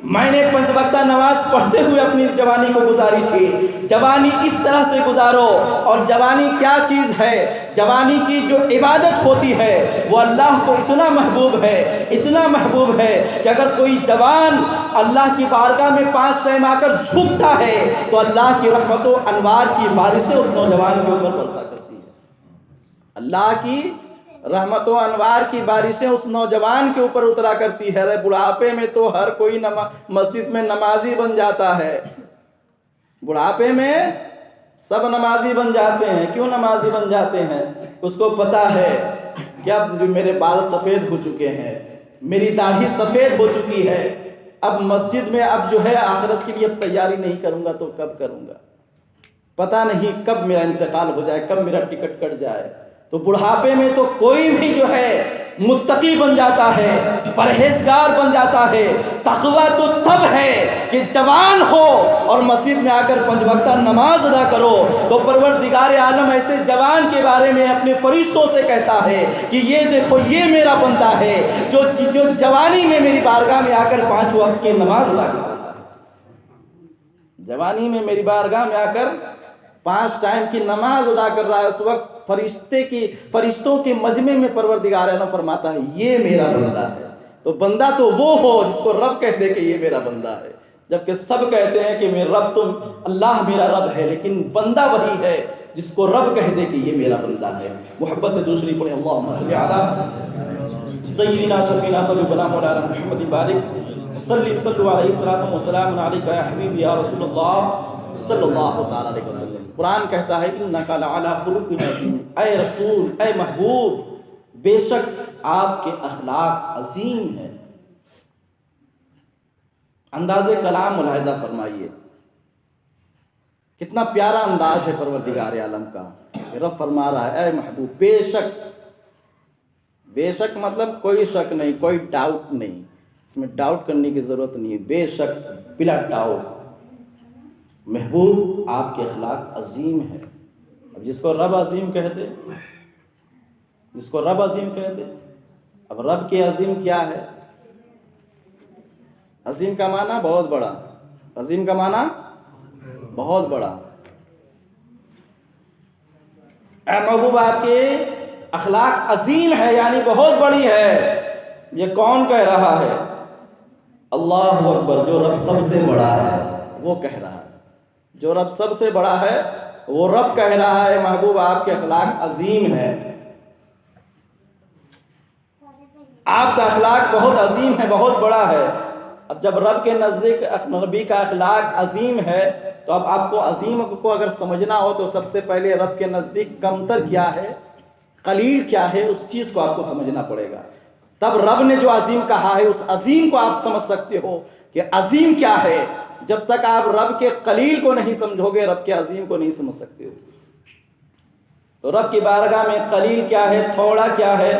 میں نے 5 وقتہ نماز پڑھتے ہوئے اپنی جوانی کو گزاری تھی۔ جوانی اس طرح سے گزارو۔ اور جوانی کیا چیز ہے؟ جوانی کی جو عبادت ہوتی ہے وہ اللہ کو اتنا محبوب ہے، اتنا محبوب ہے کہ اگر کوئی جوان اللہ کی بارگاہ میں 5 ٹائم آ کر جھکتا ہے تو اللہ کی رحمت و انوار کی بارشیں اس نوجوان کے اوپر برسا کرتی ہے۔ اللہ کی رحمت و انوار کی بارشیں اس نوجوان کے اوپر اترا کرتی ہے۔ بڑھاپے میں تو ہر کوئی مسجد میں نمازی بن جاتا ہے، بڑھاپے میں سب نمازی بن جاتے ہیں۔ کیوں نمازی بن جاتے ہیں؟ اس کو پتا ہے کہ اب میرے بال سفید ہو چکے ہیں، میری داڑھی سفید ہو چکی ہے، اب مسجد میں اب جو ہے آخرت کے لیے اب تیاری نہیں کروں گا تو کب کروں گا؟ پتہ نہیں کب میرا انتقال ہو جائے، کب میرا ٹکٹ کٹ جائے۔ تو بڑھاپے میں تو کوئی بھی جو ہے متقی بن جاتا ہے، پرہیزگار بن جاتا ہے۔ تقویٰ تو تب ہے کہ جوان ہو اور مسجد میں آ کر 5 وقتہ نماز ادا کرو تو پروردگار عالم ایسے جوان کے بارے میں اپنے فرشتوں سے کہتا ہے کہ یہ دیکھو یہ میرا بندہ ہے جو جوانی میں میری بارگاہ میں آ کر 5 وقت کی نماز ادا کرتا ہے۔ جوانی میں میری بارگاہ میں آ کر 5 ٹائم کی نماز ادا کر رہا ہے، اس وقت فرشتوں کے مجمع میں پروردگار عالم فرماتا ہے یہ میرا بندہ ہے۔ تو بندہ تو وہ ہو جس کو رب کہہ دے کہ یہ میرا بندہ ہے، جبکہ سب کہتے ہیں کہ میرا رب تو اللہ میرا رب ہے، لیکن بندہ وہی ہے جس کو رب کہہ دے کہ یہ میرا بندہ ہے۔ محبت سے دوسری پڑھیں اللہم صلی علی سیدنا شفینا طبیبنا مولانا محمد بارک صلو علیہ الصلوۃ والسلام علیک یا حبیبی یا رسول اللہ صلی اللہ تعالی علیہ وسلم۔ قرآن کہتا ہے انک لعلی خلق عظیم، اے رسول، اے محبوب، بے شک آپ کے اخلاق عظیم ہیں۔ انداز کلام ملاحظہ فرمائیے، کتنا پیارا انداز ہے پروردگار عالم کا۔ رب فرما رہا ہے اے محبوب بے شک، بے شک مطلب کوئی شک نہیں، کوئی ڈاؤٹ نہیں، اس میں ڈاؤٹ کرنے کی ضرورت نہیں ہے، بے شک بلا ڈاؤٹ محبوب آپ کے اخلاق عظیم ہے۔ اب جس کو رب عظیم کہتے، جس کو رب عظیم کہتے، اب رب کے عظیم کیا ہے؟ عظیم کا معنی بہت بڑا، عظیم کا معنی بہت بڑا۔ اے محبوب آپ کے اخلاق عظیم ہے یعنی بہت بڑی ہے۔ یہ کون کہہ رہا ہے؟ اللہ اکبر، جو رب سب سے بڑا ہے وہ کہہ رہا ہے، جو رب سب سے بڑا ہے وہ رب کہہ رہا ہے محبوب آپ کے اخلاق عظیم ہے، آپ کا اخلاق بہت عظیم ہے، بہت بڑا ہے۔ اب جب رب کے نزدیک نبی کا اخلاق عظیم ہے تو اب آپ کو عظیم کو اگر سمجھنا ہو تو سب سے پہلے رب کے نزدیک کمتر کیا ہے، قلیل کیا ہے، اس چیز کو آپ کو سمجھنا پڑے گا۔ تب رب نے جو عظیم کہا ہے اس عظیم کو آپ سمجھ سکتے ہو کہ عظیم کیا ہے۔ جب تک آپ رب کے قلیل کو نہیں سمجھو گے رب کے عظیم کو نہیں سمجھ سکتے ہو۔ تو رب کی بارگاہ میں قلیل کیا ہے، تھوڑا کیا ہے؟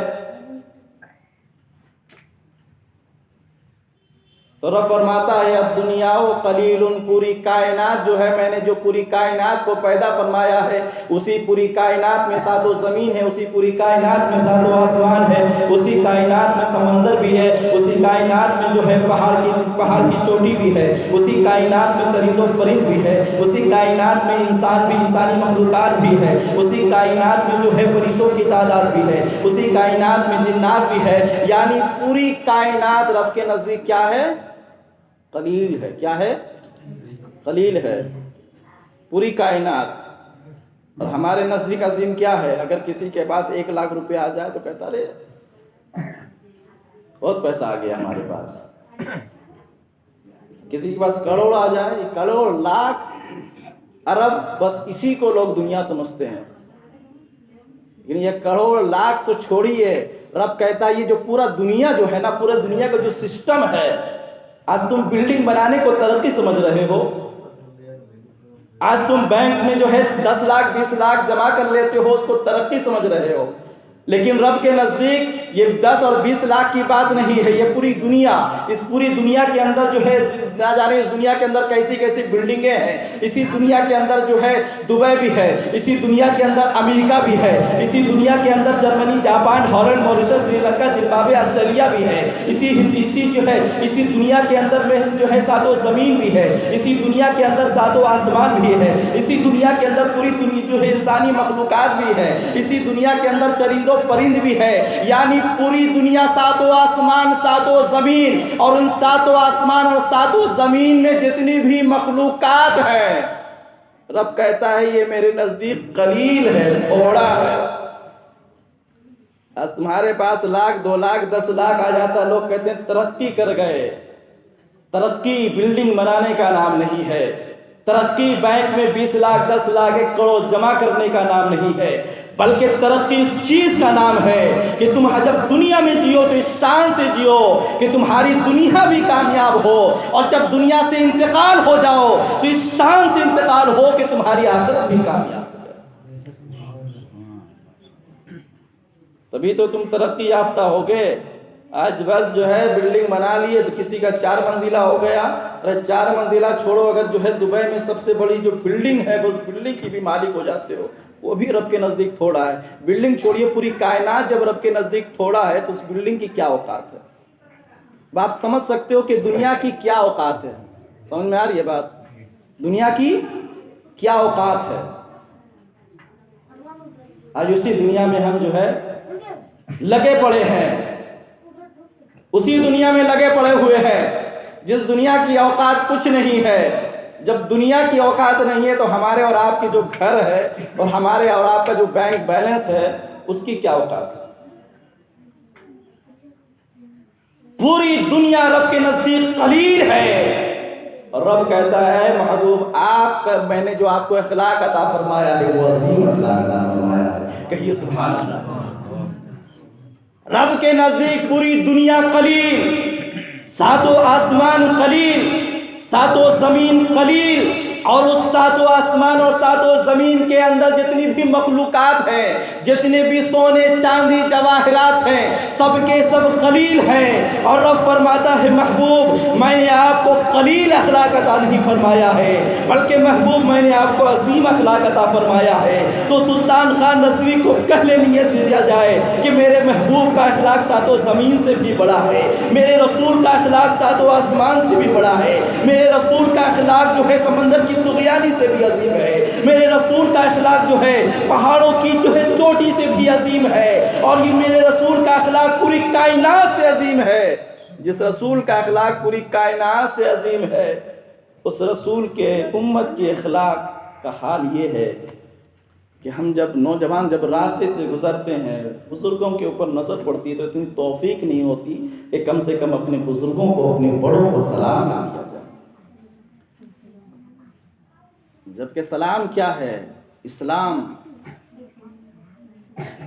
تو رب فرماتا ہے الدنیا قلیل، پوری کائنات جو ہے میں نے جو پوری کائنات کو پیدا فرمایا ہے، اسی پوری کائنات میں 7 زمین ہے، اسی پوری کائنات میں 7 آسمان ہے، اسی کائنات میں سمندر بھی ہے، اسی کائنات میں جو ہے پہاڑ کی چوٹی بھی ہے، اسی کائنات میں چرند و پرند بھی ہے، اسی کائنات میں انسان بھی، انسانی مخلوقات بھی ہے، اسی کائنات میں جو ہے فرشتوں کی تعداد بھی ہے، اسی کائنات میں جنات بھی ہے، یعنی پوری کائنات رب کے نزدیک کیا ہے؟ قلیل ہے۔ کیا ہے؟ قلیل ہے پوری کائنات۔ اور ہمارے نزدیک عظیم کیا ہے؟ اگر کسی کے پاس 1 لاکھ روپے آ جائے تو کہتا رہے بہت پیسہ آ گیا ہمارے پاس۔ کسی کے پاس کروڑ آ جائے، کروڑ، لاکھ، ارب، بس اسی کو لوگ دنیا سمجھتے ہیں۔ لیکن یہ کروڑ لاکھ تو چھوڑیے، رب کہتا ہے یہ جو پورا دنیا جو ہے نا، پورا دنیا کا جو سسٹم ہے، آج تم بلڈنگ بنانے کو ترقی سمجھ رہے ہو، آج تم بینک میں جو ہے 10 لاکھ 20 لاکھ جمع کر لیتے ہو اس کو ترقی سمجھ رہے ہو، لیکن رب کے نزدیک یہ 10 اور 20 لاکھ کی بات نہیں ہے، یہ پوری دنیا، اس پوری دنیا کے اندر جو ہے نہ جانے اس دنیا کے اندر کیسی کیسی بلڈنگیں ہیں، اسی دنیا کے اندر جو ہے دبئی بھی ہے، اسی دنیا کے اندر امریکہ بھی ہے، اسی دنیا کے اندر Germany, Japan, Holland, Mauritius, Sri Lanka, Zimbabwe, Australia بھی ہے، اسی دنیا کے اندر میں جو ہے ساتوں زمین بھی ہے، اسی دنیا کے اندر ساتوں آسمان بھی ہے، اسی دنیا کے اندر پوری دنیا جو ہے انسانی مخلوقات بھی ہے، اسی دنیا کے اندر چرند و پرند بھی ہے، یعنی پوری دنیا ساتوں آسمان ساتوں زمین، اور ان ساتوں آسمان اور ساتوں زمین میں جتنی بھی مخلوقات ہیں، رب کہتا ہے یہ میرے نزدیک قلیل ہے، تھوڑا ہے۔ آج تمہارے پاس 1 لاکھ 2 لاکھ 10 لاکھ آ جاتا، لوگ کہتے ہیں ترقی کر گئے۔ ترقی بلڈنگ بنانے کا نام نہیں ہے، ترقی بینک میں 20 لاکھ 10 لاکھ 1 کروڑ جمع کرنے کا نام نہیں ہے، بلکہ ترقی اس چیز کا نام ہے کہ تم جب دنیا میں جیو تو اس شان سے جیو کہ تمہاری دنیا بھی کامیاب ہو، اور جب دنیا سے انتقال ہو جاؤ تو اس شان سے انتقال ہو کہ تمہاری آخرت بھی کامیاب ہو جائے۔ تبھی تو تم ترقی یافتہ ہوگے۔ آج بس جو ہے بلڈنگ بنا لیے تو کسی کا 4 منزلہ ہو گیا، ارے 4 منزلہ چھوڑو، اگر جو ہے دبئی میں سب سے بڑی جو بلڈنگ ہے اس بلڈنگ کی بھی مالک ہو جاتے ہو، وہ بھی رب کے نزدیک تھوڑا ہے۔ بلڈنگ چھوڑیے، پوری کائنات جب رب کے نزدیک تھوڑا ہے تو اس بلڈنگ کی کیا اوقات ہے؟ اب آپ سمجھ سکتے ہو کہ دنیا کی کیا اوقات ہے۔ سمجھ میں آ رہی ہے بات؟ دنیا کی کیا اوقات ہے۔ آج اسی دنیا میں ہم جو ہے لگے پڑے ہیں، اسی دنیا میں لگے پڑے ہوئے ہیں جس دنیا کی اوقات کچھ نہیں ہے۔ جب دنیا کی اوقات نہیں ہے تو ہمارے اور آپ کی جو گھر ہے اور ہمارے اور آپ کا جو بینک بیلنس ہے اس کی کیا اوقات ہے؟ پوری دنیا رب کے نزدیک قلیل ہے، اور رب کہتا ہے محبوب آپ کا میں نے جو آپ کو اخلاق عطا فرمایا ہے وہ عظیم اخلاق عطا فرمایا ہے۔ کہیے سبحان اللہ۔ رب کے نزدیک پوری دنیا قلیل، ساتوں آسمان قلیل، ساتوں زمین قلیل، اور اس ساتوں آسمان اور ساتوں زمین کے اندر جتنی بھی مخلوقات ہیں، جتنے بھی سونے چاندی جواہرات ہیں، سب کے سب قلیل ہیں۔ اور رب فرماتا ہے محبوب میں نے آپ کو قلیل اخلاق عطا نہیں فرمایا ہے، بلکہ محبوب میں نے آپ کو عظیم اخلاق عطا فرمایا ہے۔ تو سلطان خان رضوی کو کہہ نیت دیا جائے کہ میرے محبوب کا اخلاق ساتوں زمین سے بھی بڑا ہے، میرے رسول کا اخلاق ساتوں آسمان سے بھی بڑا ہے، میرے رسول کا اخلاق جو ہے سمندر کی طغیانی سے بھی عظیم ہے، میرے رسول کا اخلاق جو ہے پہاڑوں کی جو ہے چوٹی سے بھی عظیم ہے، اور یہ میرے رسول کا اخلاق پوری کائنات سے عظیم ہے۔ جس رسول کا اخلاق پوری کائنات سے عظیم ہے، اس رسول کے امت کے اخلاق کا حال یہ ہے کہ ہم جب نوجوان جب راستے سے گزرتے ہیں، بزرگوں کے اوپر نظر پڑتی ہے تو اتنی توفیق نہیں ہوتی کہ کم سے کم اپنے بزرگوں کو، اپنے بڑوں کو سلام کیا جائے۔ جبکہ سلام کیا ہے؟ اسلام،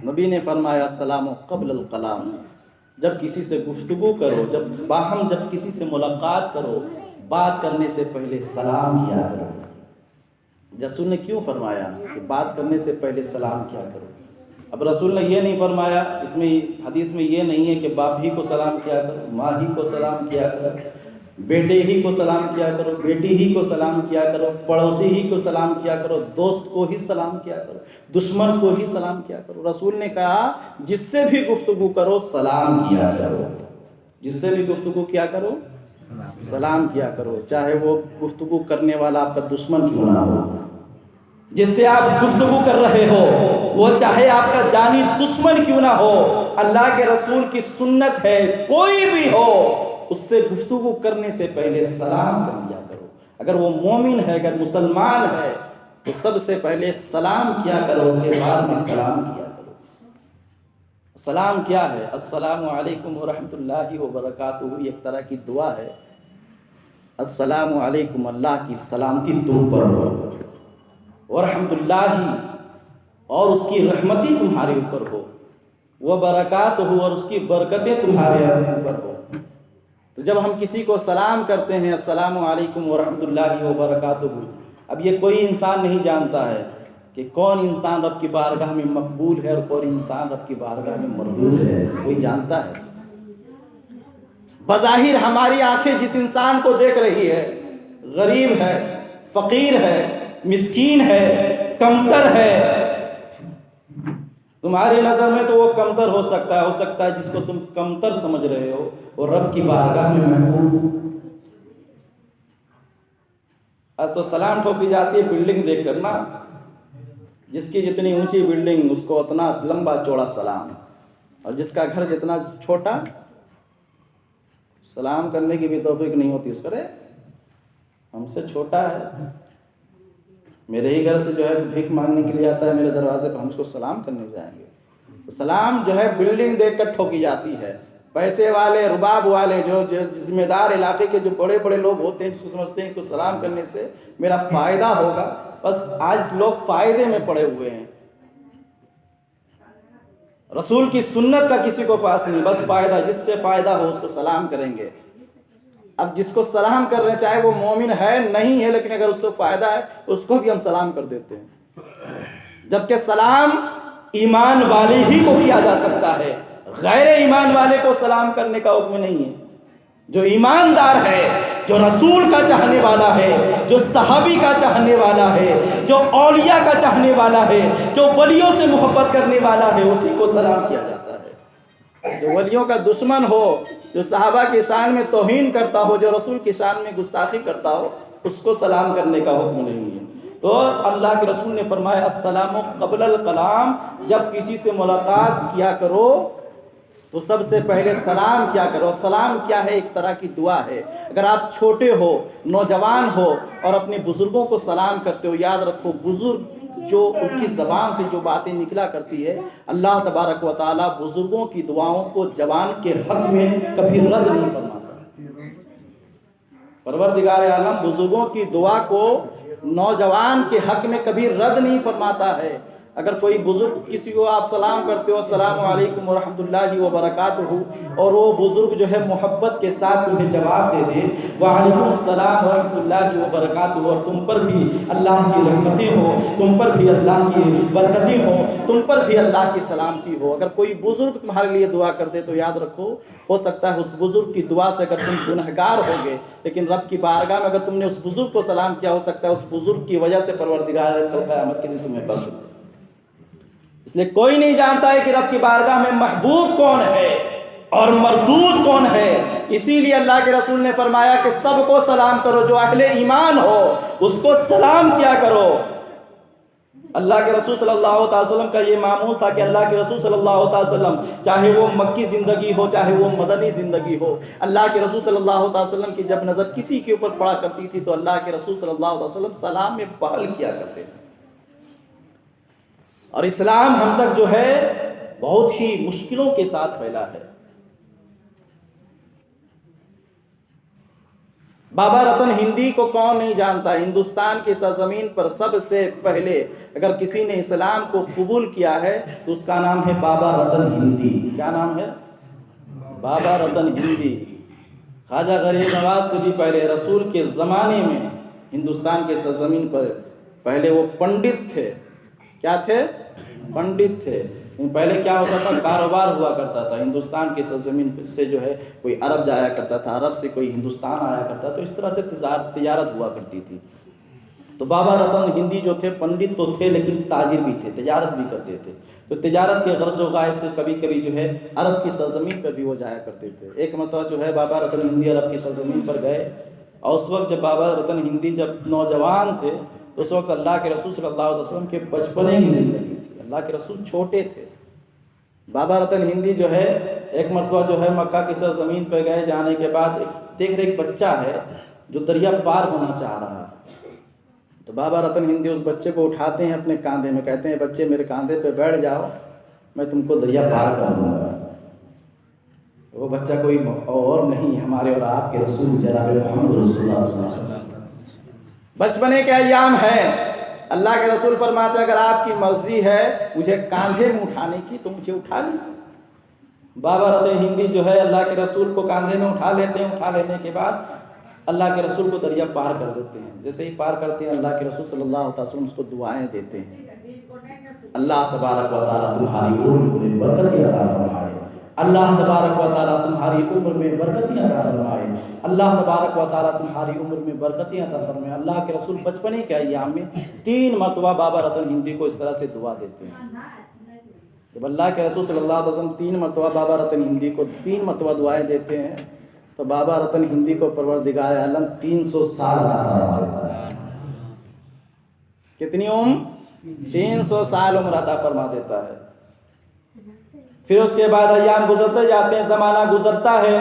نبی نے فرمایا السلام قبل الکلام، جب کسی سے گفتگو کرو، جب کسی سے ملاقات کرو، بات کرنے سے پہلے سلام کیا کرو۔ رسول نے کیوں فرمایا کہ بات کرنے سے پہلے سلام کیا کرو؟ اب رسول نے یہ نہیں فرمایا، اس میں حدیث میں یہ نہیں ہے کہ باپ ہی کو سلام کیا کرو، ماں ہی کو سلام کیا کرو، بیٹے ہی کو سلام کیا کرو، بیٹی ہی کو سلام کیا کرو، پڑوسی ہی کو سلام کیا کرو، دوست کو ہی سلام کیا کرو، دشمن کو ہی سلام کیا کرو۔ رسول نے کہا جس سے بھی گفتگو کرو سلام کیا کرو، جس سے بھی گفتگو کیا کرو سلام کیا کرو، چاہے وہ گفتگو کرنے والا آپ کا دشمن کیوں نہ ہو، جس سے آپ گفتگو کر رہے ہو وہ چاہے آپ کا جانی دشمن کیوں نہ ہو، اللہ کے رسول کی سنت ہے کوئی بھی ہو اس سے گفتگو کرنے سے پہلے سلام کر لیا کرو۔ اگر وہ مومن ہے، اگر مسلمان ہے تو سب سے پہلے سلام کیا کرو، اس کے بعد میں کلام کیا کرو۔ سلام کیا ہے؟ السلام علیکم ورحمۃ اللہ وبرکاتہ ایک طرح کی دعا ہے۔ السلام علیکم، اللہ کی سلامتی تم پر ہو، ورحمۃ اللہ، اور اس کی رحمتی تمہارے اوپر ہو، وبرکاتہ، اور اس کی برکتیں تمہارے اوپر ہو۔ تو جب ہم کسی کو سلام کرتے ہیں السلام علیکم ورحمۃ اللہ وبرکاتہ، اب یہ کوئی انسان نہیں جانتا ہے کہ کہ کون انسان رب کی بارگاہ میں مقبول ہے اور کون انسان رب کی بارگاہ میں مردود ہے، کوئی جانتا ہے؟ بظاہر ہماری آنکھیں جس انسان کو دیکھ رہی ہے، غریب ہے، فقیر ہے، مسکین ہے، کمتر ہے، تمہاری نظر میں تو وہ کمتر ہو سکتا ہے جس کو تم کمتر سمجھ رہے ہو وہ رب کی بارگاہ میں محبوب۔ اب تو سلام ٹھوکی جاتی ہے بلڈنگ دیکھ کر نا، جس کی جتنی اونچی بلڈنگ اس کو اتنا لمبا چوڑا سلام، اور جس کا گھر جتنا چھوٹا سلام کرنے کی بھی توفیق نہیں ہوتی اس کرے ہم سے چھوٹا ہے، میرے ہی گھر سے جو ہے بھیک مانگنے کے لیے آتا ہے میرے دروازے پہ، ہم اس کو سلام کرنے جائیں گے؟ تو سلام جو ہے بلڈنگ دیکھ کر ٹھوکی جاتی ہے، پیسے والے، رباب والے، جو ذمہ دار علاقے کے جو بڑے بڑے لوگ ہوتے ہیں جس کو سمجھتے ہیں اس کو سلام کرنے سے میرا فائدہ ہوگا، بس آج لوگ فائدے میں پڑے ہوئے ہیں، رسول کی سنت کا کسی کو پاس نہیں، بس فائدہ، جس سے فائدہ ہو اس کو سلام کریں گے۔ اب جس کو سلام کر رہے ہیں چاہے وہ مومن ہے نہیں ہے، لیکن اگر اس سے فائدہ ہے اس کو بھی ہم سلام کر دیتے ہیں، جبکہ سلام ایمان والے ہی کو کیا جا سکتا ہے، غیر ایمان والے کو سلام کرنے کا حکم نہیں ہے۔ جو ایماندار ہے، جو رسول کا چاہنے والا ہے، جو صحابی کا چاہنے والا ہے، جو اولیاء کا چاہنے والا ہے، جو ولیوں سے محبت کرنے والا ہے، اسی کو سلام کیا جاتا ہے۔ جو ولیوں کا دشمن ہو، جو صحابہ کی شان میں توہین کرتا ہو، جو رسول کی شان میں گستاخی کرتا ہو، اس کو سلام کرنے کا حکم نہیں ہے۔ تو اللہ کے رسول نے فرمایا السلام قبل الکلام، جب کسی سے ملاقات کیا کرو تو سب سے پہلے سلام کیا کرو۔ سلام کیا ہے؟ ایک طرح کی دعا ہے۔ اگر آپ چھوٹے ہو، نوجوان ہو اور اپنے بزرگوں کو سلام کرتے ہو، یاد رکھو بزرگ جو ان کی زبان سے جو باتیں نکلا کرتی ہے، اللہ تبارک و تعالیٰ بزرگوں کی دعاؤں کو جوان کے حق میں کبھی رد نہیں فرماتا۔ پروردگار عالم بزرگوں کی دعا کو نوجوان کے حق میں کبھی رد نہیں فرماتا ہے۔ اگر کوئی بزرگ کسی کو آپ سلام کرتے ہو السلام علیکم ورحمۃ اللہ وبرکاتہ، اور وہ بزرگ جو ہے محبت کے ساتھ تمہیں جواب دے دے وعلیکم السلام ورحمۃ اللہ وبرکاتہ، اور تم پر بھی اللہ کی رحمتیں ہو، تم پر بھی اللہ کی برکتیں ہو، تم پر بھی اللہ کی سلامتی ہو، اگر کوئی بزرگ تمہارے لیے دعا کر دے تو یاد رکھو ہو سکتا ہے اس بزرگ کی دعا سے اگر تم گنہگار ہوگے، لیکن رب کی بارگاہ میں اگر تم نے اس بزرگ کو سلام کیا، ہو سکتا ہے اس بزرگ کی وجہ سے پروردگار کل قیامت کے دن تمہیں بخش دے۔ اس لیے کوئی نہیں جانتا ہے کہ رب کی بارگاہ میں محبوب کون ہے اور مردود کون ہے، اسی لیے اللہ کے رسول نے فرمایا کہ سب کو سلام کرو، جو اہل ایمان ہو اس کو سلام کیا کرو۔ اللہ کے رسول صلی اللہ علیہ وسلم کا یہ معمول تھا کہ اللہ کے رسول صلی اللہ علیہ وسلم چاہے وہ مکی زندگی ہو چاہے وہ مدنی زندگی ہو، اللہ کے رسول صلی اللہ علیہ وسلم کی جب نظر کسی کے اوپر پڑا کرتی تھی تو اللہ کے رسول صلی اللہ علیہ وسلم سلام میں پہل کیا کرتے تھے۔ اور اسلام ہم تک جو ہے بہت ہی مشکلوں کے ساتھ پھیلا ہے۔ بابا رتن ہندی کو کون نہیں جانتا؟ ہندوستان کی سرزمین پر سب سے پہلے اگر کسی نے اسلام کو قبول کیا ہے تو اس کا نام ہے بابا رتن ہندی۔ کیا نام ہے؟ بابا رتن ہندی۔ خواجہ غریب نواز سے بھی پہلے رسول کے زمانے میں ہندوستان کے سرزمین پر پہلے وہ پنڈت تھے۔ کیا تھے؟ پنڈت تھے۔ پہلے کیا ہوتا تھا؟ کاروبار ہوا کرتا تھا، ہندوستان کی سرزمین سے جو ہے کوئی عرب جایا کرتا تھا، عرب سے کوئی ہندوستان آیا کرتا، تو اس طرح سے تجارت ہوا کرتی تھی۔ تو بابا رتن ہندی جو تھے پنڈت تو تھے لیکن تاجر بھی تھے، تجارت بھی کرتے تھے، تو تجارت کے غرض و غائز سے کبھی کبھی جو ہے عرب کی سرزمین پر بھی وہ جایا کرتے تھے۔ ایک مرتبہ جو ہے بابا رتن ہندی عرب کی سرزمین پر گئے، اور اس وقت جب بابا رتن ہندی جب نوجوان تھے تو اس وقت اللہ کے رسول صلی اللہ علیہ وسلم کے بچپنے کی زندگی تھی، اللہ کے رسول چھوٹے تھے۔ بابا رتن ہندی جو ہے ایک مرتبہ جو ہے مکہ کی سرزمین پہ گئے، جانے کے بعد دیکھ رہے ایک بچہ ہے جو دریا پار ہونا چاہ رہا ہے، تو بابا رتن ہندی اس بچے کو اٹھاتے ہیں اپنے کاندھے میں، کہتے ہیں بچے میرے کاندھے پہ بیٹھ جاؤ، میں تم کو دریا پار کر دوں گا۔ وہ بچہ کوئی اور نہیں، ہمارے اور آپ کے رسول جناب محمد رسول اللہ صلی اللہ علیہ وسلم۔ بچپنے کے ایام ہیں، اللہ کے رسول فرماتے ہیں اگر آپ کی مرضی ہے مجھے کاندھے میں اٹھانے کی تو مجھے اٹھا لیجیے۔ بابا رتن ہندی جو ہے اللہ کے رسول کو کاندھے میں اٹھا لیتے ہیں، اٹھا لینے کے بعد اللہ کے رسول کو دریا پار کر دیتے ہیں۔ جیسے ہی پار کرتے ہیں اللہ کے رسول صلی اللہ علیہ وسلم اس کو دعائیں دیتے ہیں۔ اللہ تبارک و تعالیٰ تمہاری عمر میں برکت عطا فرمائے، اللہ تبارک و تعالیٰ تمہاری عمر میں برکتیں عطا فرمائے، اللہ تبارک و تعالیٰ تمہاری عمر میں برکتیں عطا فرمائے۔ اللہ کے رسول بچپنے کے ایام میں 3 مرتبہ بابا رتن ہندی کو اس طرح سے دعا دیتے ہیں۔ جب اللہ کے رسول صلی اللہ علیہ وسلم 3 مرتبہ بابا رتن ہندی کو 3 مرتبہ دعائیں دیتے ہیں تو بابا رتن ہندی کو پروردگار عالم 300 سال عطا فرما دیتا ہے۔ کتنی عمر؟ 300 سال عمر عطا فرما دیتا ہے۔ پھر اس کے بعد ایام گزرتے جاتے ہیں، زمانہ گزرتا ہے،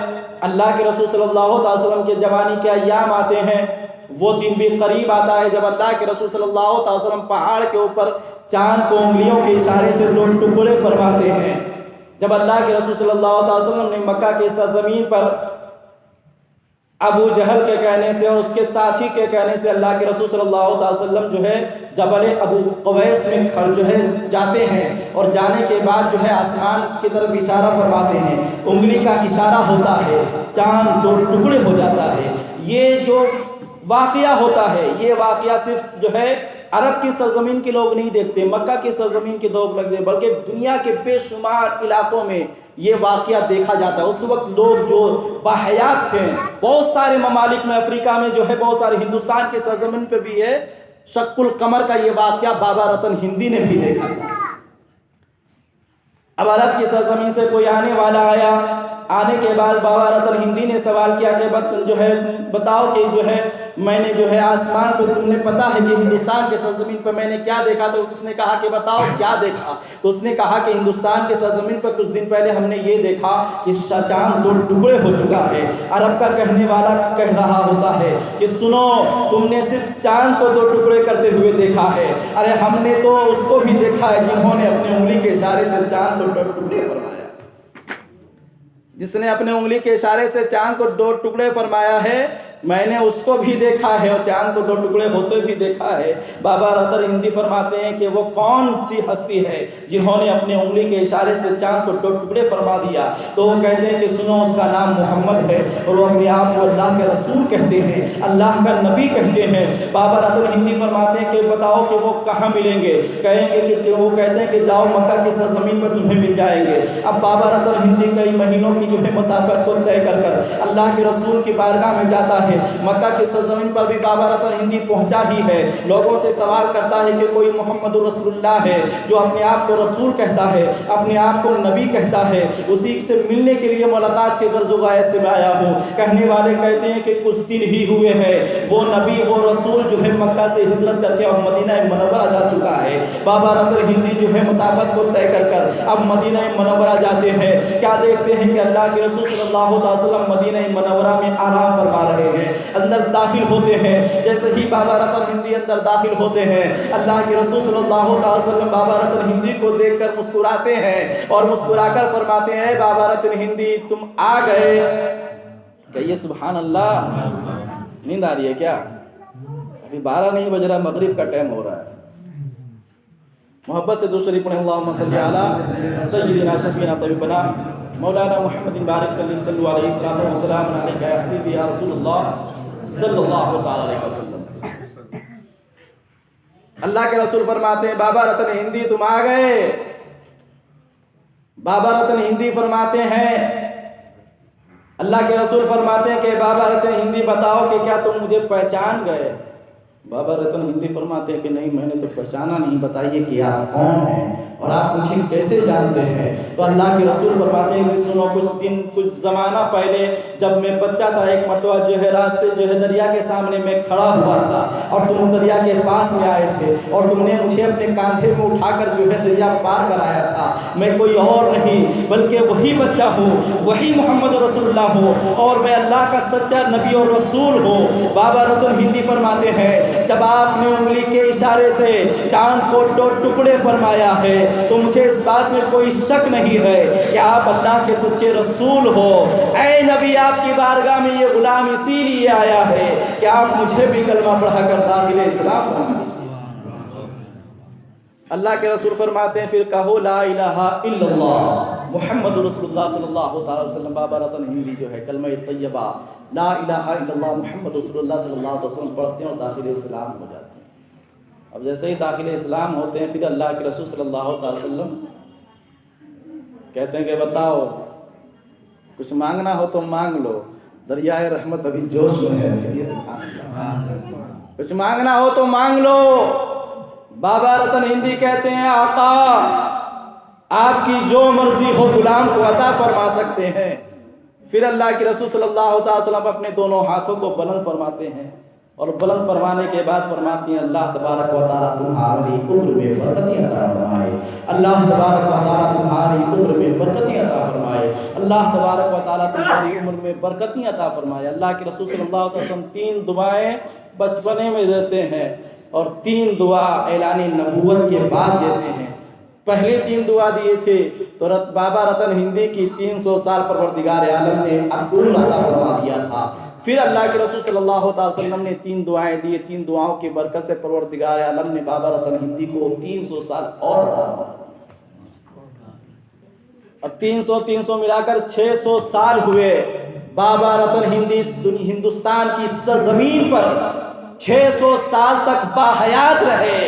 اللہ کے رسول صلی اللہ علیہ وسلم کے جوانی کے ایام آتے ہیں، وہ دن بھی قریب آتا ہے جب اللہ کے رسول صلی اللہ علیہ وسلم پہاڑ کے اوپر چاند کو انگلیوں کے اشارے سے 2 ٹکڑے فرماتے ہیں۔ جب اللہ کے رسول صلی اللہ علیہ وسلم نے مکہ کے سرزمین پر ابو جہل کے کہنے سے اور اس کے ساتھی کے کہنے سے اللہ کے رسول صلی اللہ علیہ وسلم جو ہے جبل ابو قویس میں جو ہے جاتے ہیں، اور جانے کے بعد جو ہے آسمان کی طرف اشارہ فرماتے ہیں، انگلی کا اشارہ ہوتا ہے، چاند 2 ٹکڑے ہو جاتا ہے۔ یہ جو واقعہ ہوتا ہے، یہ واقعہ صرف جو ہے عرب کی سرزمین کے لوگ نہیں دیکھتے، مکہ کی سرزمین کے لوگ دیکھتے، بلکہ دنیا کے بے شمار علاقوں میں یہ واقعہ دیکھا جاتا ہے۔ اس وقت لوگ جو باحیات تھے، بہت سارے ممالک میں، افریقہ میں جو ہے بہت سارے، ہندوستان کے سرزمین پہ بھی ہے، شق القمر کا یہ واقعہ بابا رتن ہندی نے بھی دیکھا تھا۔ اب عرب کی سرزمین سے کوئی آنے والا آیا، آنے کے بعد بابا رتن ہندی نے سوال کیا کہ جو ہے بتاؤ کہ جو ہے میں نے جو ہے آسمان پہ، تم نے پتا ہے کہ ہندوستان کے سرزمین پر میں نے کیا دیکھا؟ تو اس نے کہا کہ بتاؤ کیا دیکھا؟ تو اس نے کہا کہ ہندوستان کے سرزمین پر کچھ دن پہلے ہم نے یہ دیکھا کہ چاند 2 ٹکڑے ہو چکا ہے۔ عرب کا کہنے والا کہہ رہا ہوتا ہے کہ سنو، تم نے صرف چاند کو 2 ٹکڑے کرتے ہوئے دیکھا ہے، ارے ہم نے تو اس کو بھی دیکھا ہے جنہوں نے اپنے انگلی کے اشارے سے چاند کو 2 ٹکڑے فرمایا۔ جس نے اپنے انگلی کے اشارے سے چاند کو 2 ٹکڑے فرمایا ہے، میں نے اس کو بھی دیکھا ہے اور چاند کو 2 ٹکڑے ہوتے بھی دیکھا ہے۔ بابا رتن ہندی فرماتے ہیں کہ وہ کون سی ہستی ہے جنہوں نے اپنے انگلی کے اشارے سے چاند کو 2 ٹکڑے فرما دیا؟ تو وہ کہتے ہیں کہ سنو، اس کا نام محمد ہے، اور وہ اپنے آپ کو اللہ کے رسول کہتے ہیں، اللہ کا نبی کہتے ہیں۔ بابا رتن ہندی فرماتے ہیں کہ بتاؤ کہ وہ کہاں ملیں گے؟ کہیں گے کہ وہ کہتے ہیں کہ جاؤ مکہ کی سرزمین پر تمہیں مل جائیں گے۔ اب بابا رتن ہندی کئی مہینوں کی جو ہے مسافت کو طے کر اللہ کے رسول کی بارگاہ میں جاتا ہے۔ مکہ کی سرزمین پر بھی بابا رتن ہندی پہنچا ہی ہے، لوگوں سے سوال کرتا ہے کہ کوئی محمد رسول اللہ ہے جو اپنے آپ کو رسول کہتا ہے، اپنے آپ کو نبی کہتا ہے، اسی سے ملنے کے لیے ملاقات کے غرض و غایت سے میں آیا ہوں۔ کہنے والے کہتے ہیں کہ کچھ دن ہی ہوئے ہیں، وہ نبی وہ رسول جو ہے مکہ سے ہجرت کر کے اب مدینہ منورہ جا چکا ہے۔ بابا رتن ہندی جو ہے مسافت کو طے کر اب مدینہ منورہ جاتے ہیں۔ کیا دیکھتے ہیں کہ اللہ کے رسول صلی اللہ علیہ وسلم مدینہ منورہ میں آرام فرما رہے ہیں، اندر داخل ہوتے ہیں۔ جیسے ہی بابا رتن ہندی اندر داخل ہوتے ہیں، اللہ کے رسول صلی اللہ علیہ وسلم بابا رتن ہندی کو دیکھ کر مسکراتے ہیں اور مسکرا کر فرماتے ہیں، بابا رتن ہندی تم آ گئے۔ کہیے سبحان اللہ۔ نیند آ رہی ہے کیا؟ ابھی 12 نہیں بج رہا، مغرب کا ٹائم ہو رہا ہے۔ محبت سے دوسری پڑھیں، اللہم صلی علی سیدنا شفیعنا طبیبنا مولانا محمد بارک صلی علیہ وسلم وسلام علیکہ یا حبیبی یا رسول اللہ صلی اللہ علیہ وسلم۔ اللہ کے رسول فرماتے ہیں بابا رتن ہندی تم آ گئے۔ بابا رتن ہندی فرماتے ہیں، اللہ کے رسول فرماتے ہیں کہ بابا رتن ہندی بتاؤ کہ کیا تم مجھے پہچان گئے؟ بابا رتن ہندی فرماتے ہیں کہ نہیں، میں نے تو پہچانا نہیں، بتائیے کہ آپ کون ہیں اور آپ مجھے کیسے جانتے ہیں؟ تو اللہ کے رسول فرماتے ہیں کہ سنو، کچھ زمانہ پہلے جب میں بچہ تھا، ایک مرتبہ جو ہے راستے جو ہے دریا کے سامنے میں کھڑا ہوا تھا اور تم دریا کے پاس میں آئے تھے اور تم نے مجھے اپنے کاندھے میں اٹھا کر جو ہے دریا پار کرایا تھا۔ میں کوئی اور نہیں بلکہ وہی بچہ ہوں، وہی محمد رسول اللہ ہوں، اور میں اللہ کا سچا نبی اور رسول ہوں۔ بابا رتن ہندی فرماتے ہیں جب آپ نے انگلی کے اشارے سے چاند کو 2 ٹکڑے فرمایا ہے تو مجھے اس بات میں کوئی شک نہیں ہے کہ آپ اللہ کے سچے رسول ہو۔ اے نبی، آپ کی بارگاہ میں یہ غلام اسی لیے آیا ہے کہ آپ مجھے بھی کلمہ پڑھا کر داخل اسلام فرمائیں۔ اللہ کے رسول فرماتے ہیں پھر کہو لا الہ الا اللہ محمد رسول اللہ صلی اللہ علیہ وسلم۔ بابا رتن ہندی جو ہے کلمہ طیبہ لا الہ الا اللہ محمد رسول اللہ صلی اللہ علیہ وسلم پڑھتے ہیں اور داخل اسلام ہو جاتے ہیں۔ اب جیسے ہی داخل اسلام ہوتے ہیں پھر اللہ کے رسول صلی اللہ علیہ وسلم کہتے ہیں کہ بتاؤ کچھ مانگنا ہو تو مانگ لو، دریائے رحمت ابھی جوش میں ہے، اس لیے سبحان اللہ، کچھ مانگنا ہو تو مانگ لو۔ بابا رتن ہندی کہتے ہیں آقا آپ کی جو مرضی ہو غلام کو عطا فرما سکتے ہیں۔ پھر اللہ کے رسول صلی اللہ علیہ وسلم اپنے دونوں ہاتھوں کو بلند فرماتے ہیں اور بلند فرمانے کے بعد فرماتی ہیں اللہ تبارک و تعالیٰ تمہاری عمر میں برکتیں عطا فرمائے، اللہ تبارک و تعالیٰ تمہاری عمر میں برکتیں عطا فرمائے، اللہ تبارک و تعالیٰ تمہاری عمر میں برکتیں عطا فرمائے۔ اللہ کے رسول صلی اللہ علیہ وسلم 3 دعائیں بچپنے میں دیتے ہیں اور 3 دعا اعلان نبوت کے بعد دیتے ہیں۔ پہلے 3 دعا دیے تھے تو بابا رتن ہندی کی 300 سال پروردگار عالم نے عمر عطا فرما دیا تھا۔ پھر اللہ کے رسول صلی اللہ علیہ وسلم نے 3 دعائیں دی، 3 دعاؤں کی برکت سے پروردگار عالم نے بابا رتن ہندی کو 300 سال اور عطا فرما دیا۔ اب 300 ملا کر 600 سال ہوئے بابا رتن ہندی ہندوستان کی سرزمین پر 600 سال تک باحیات رہے۔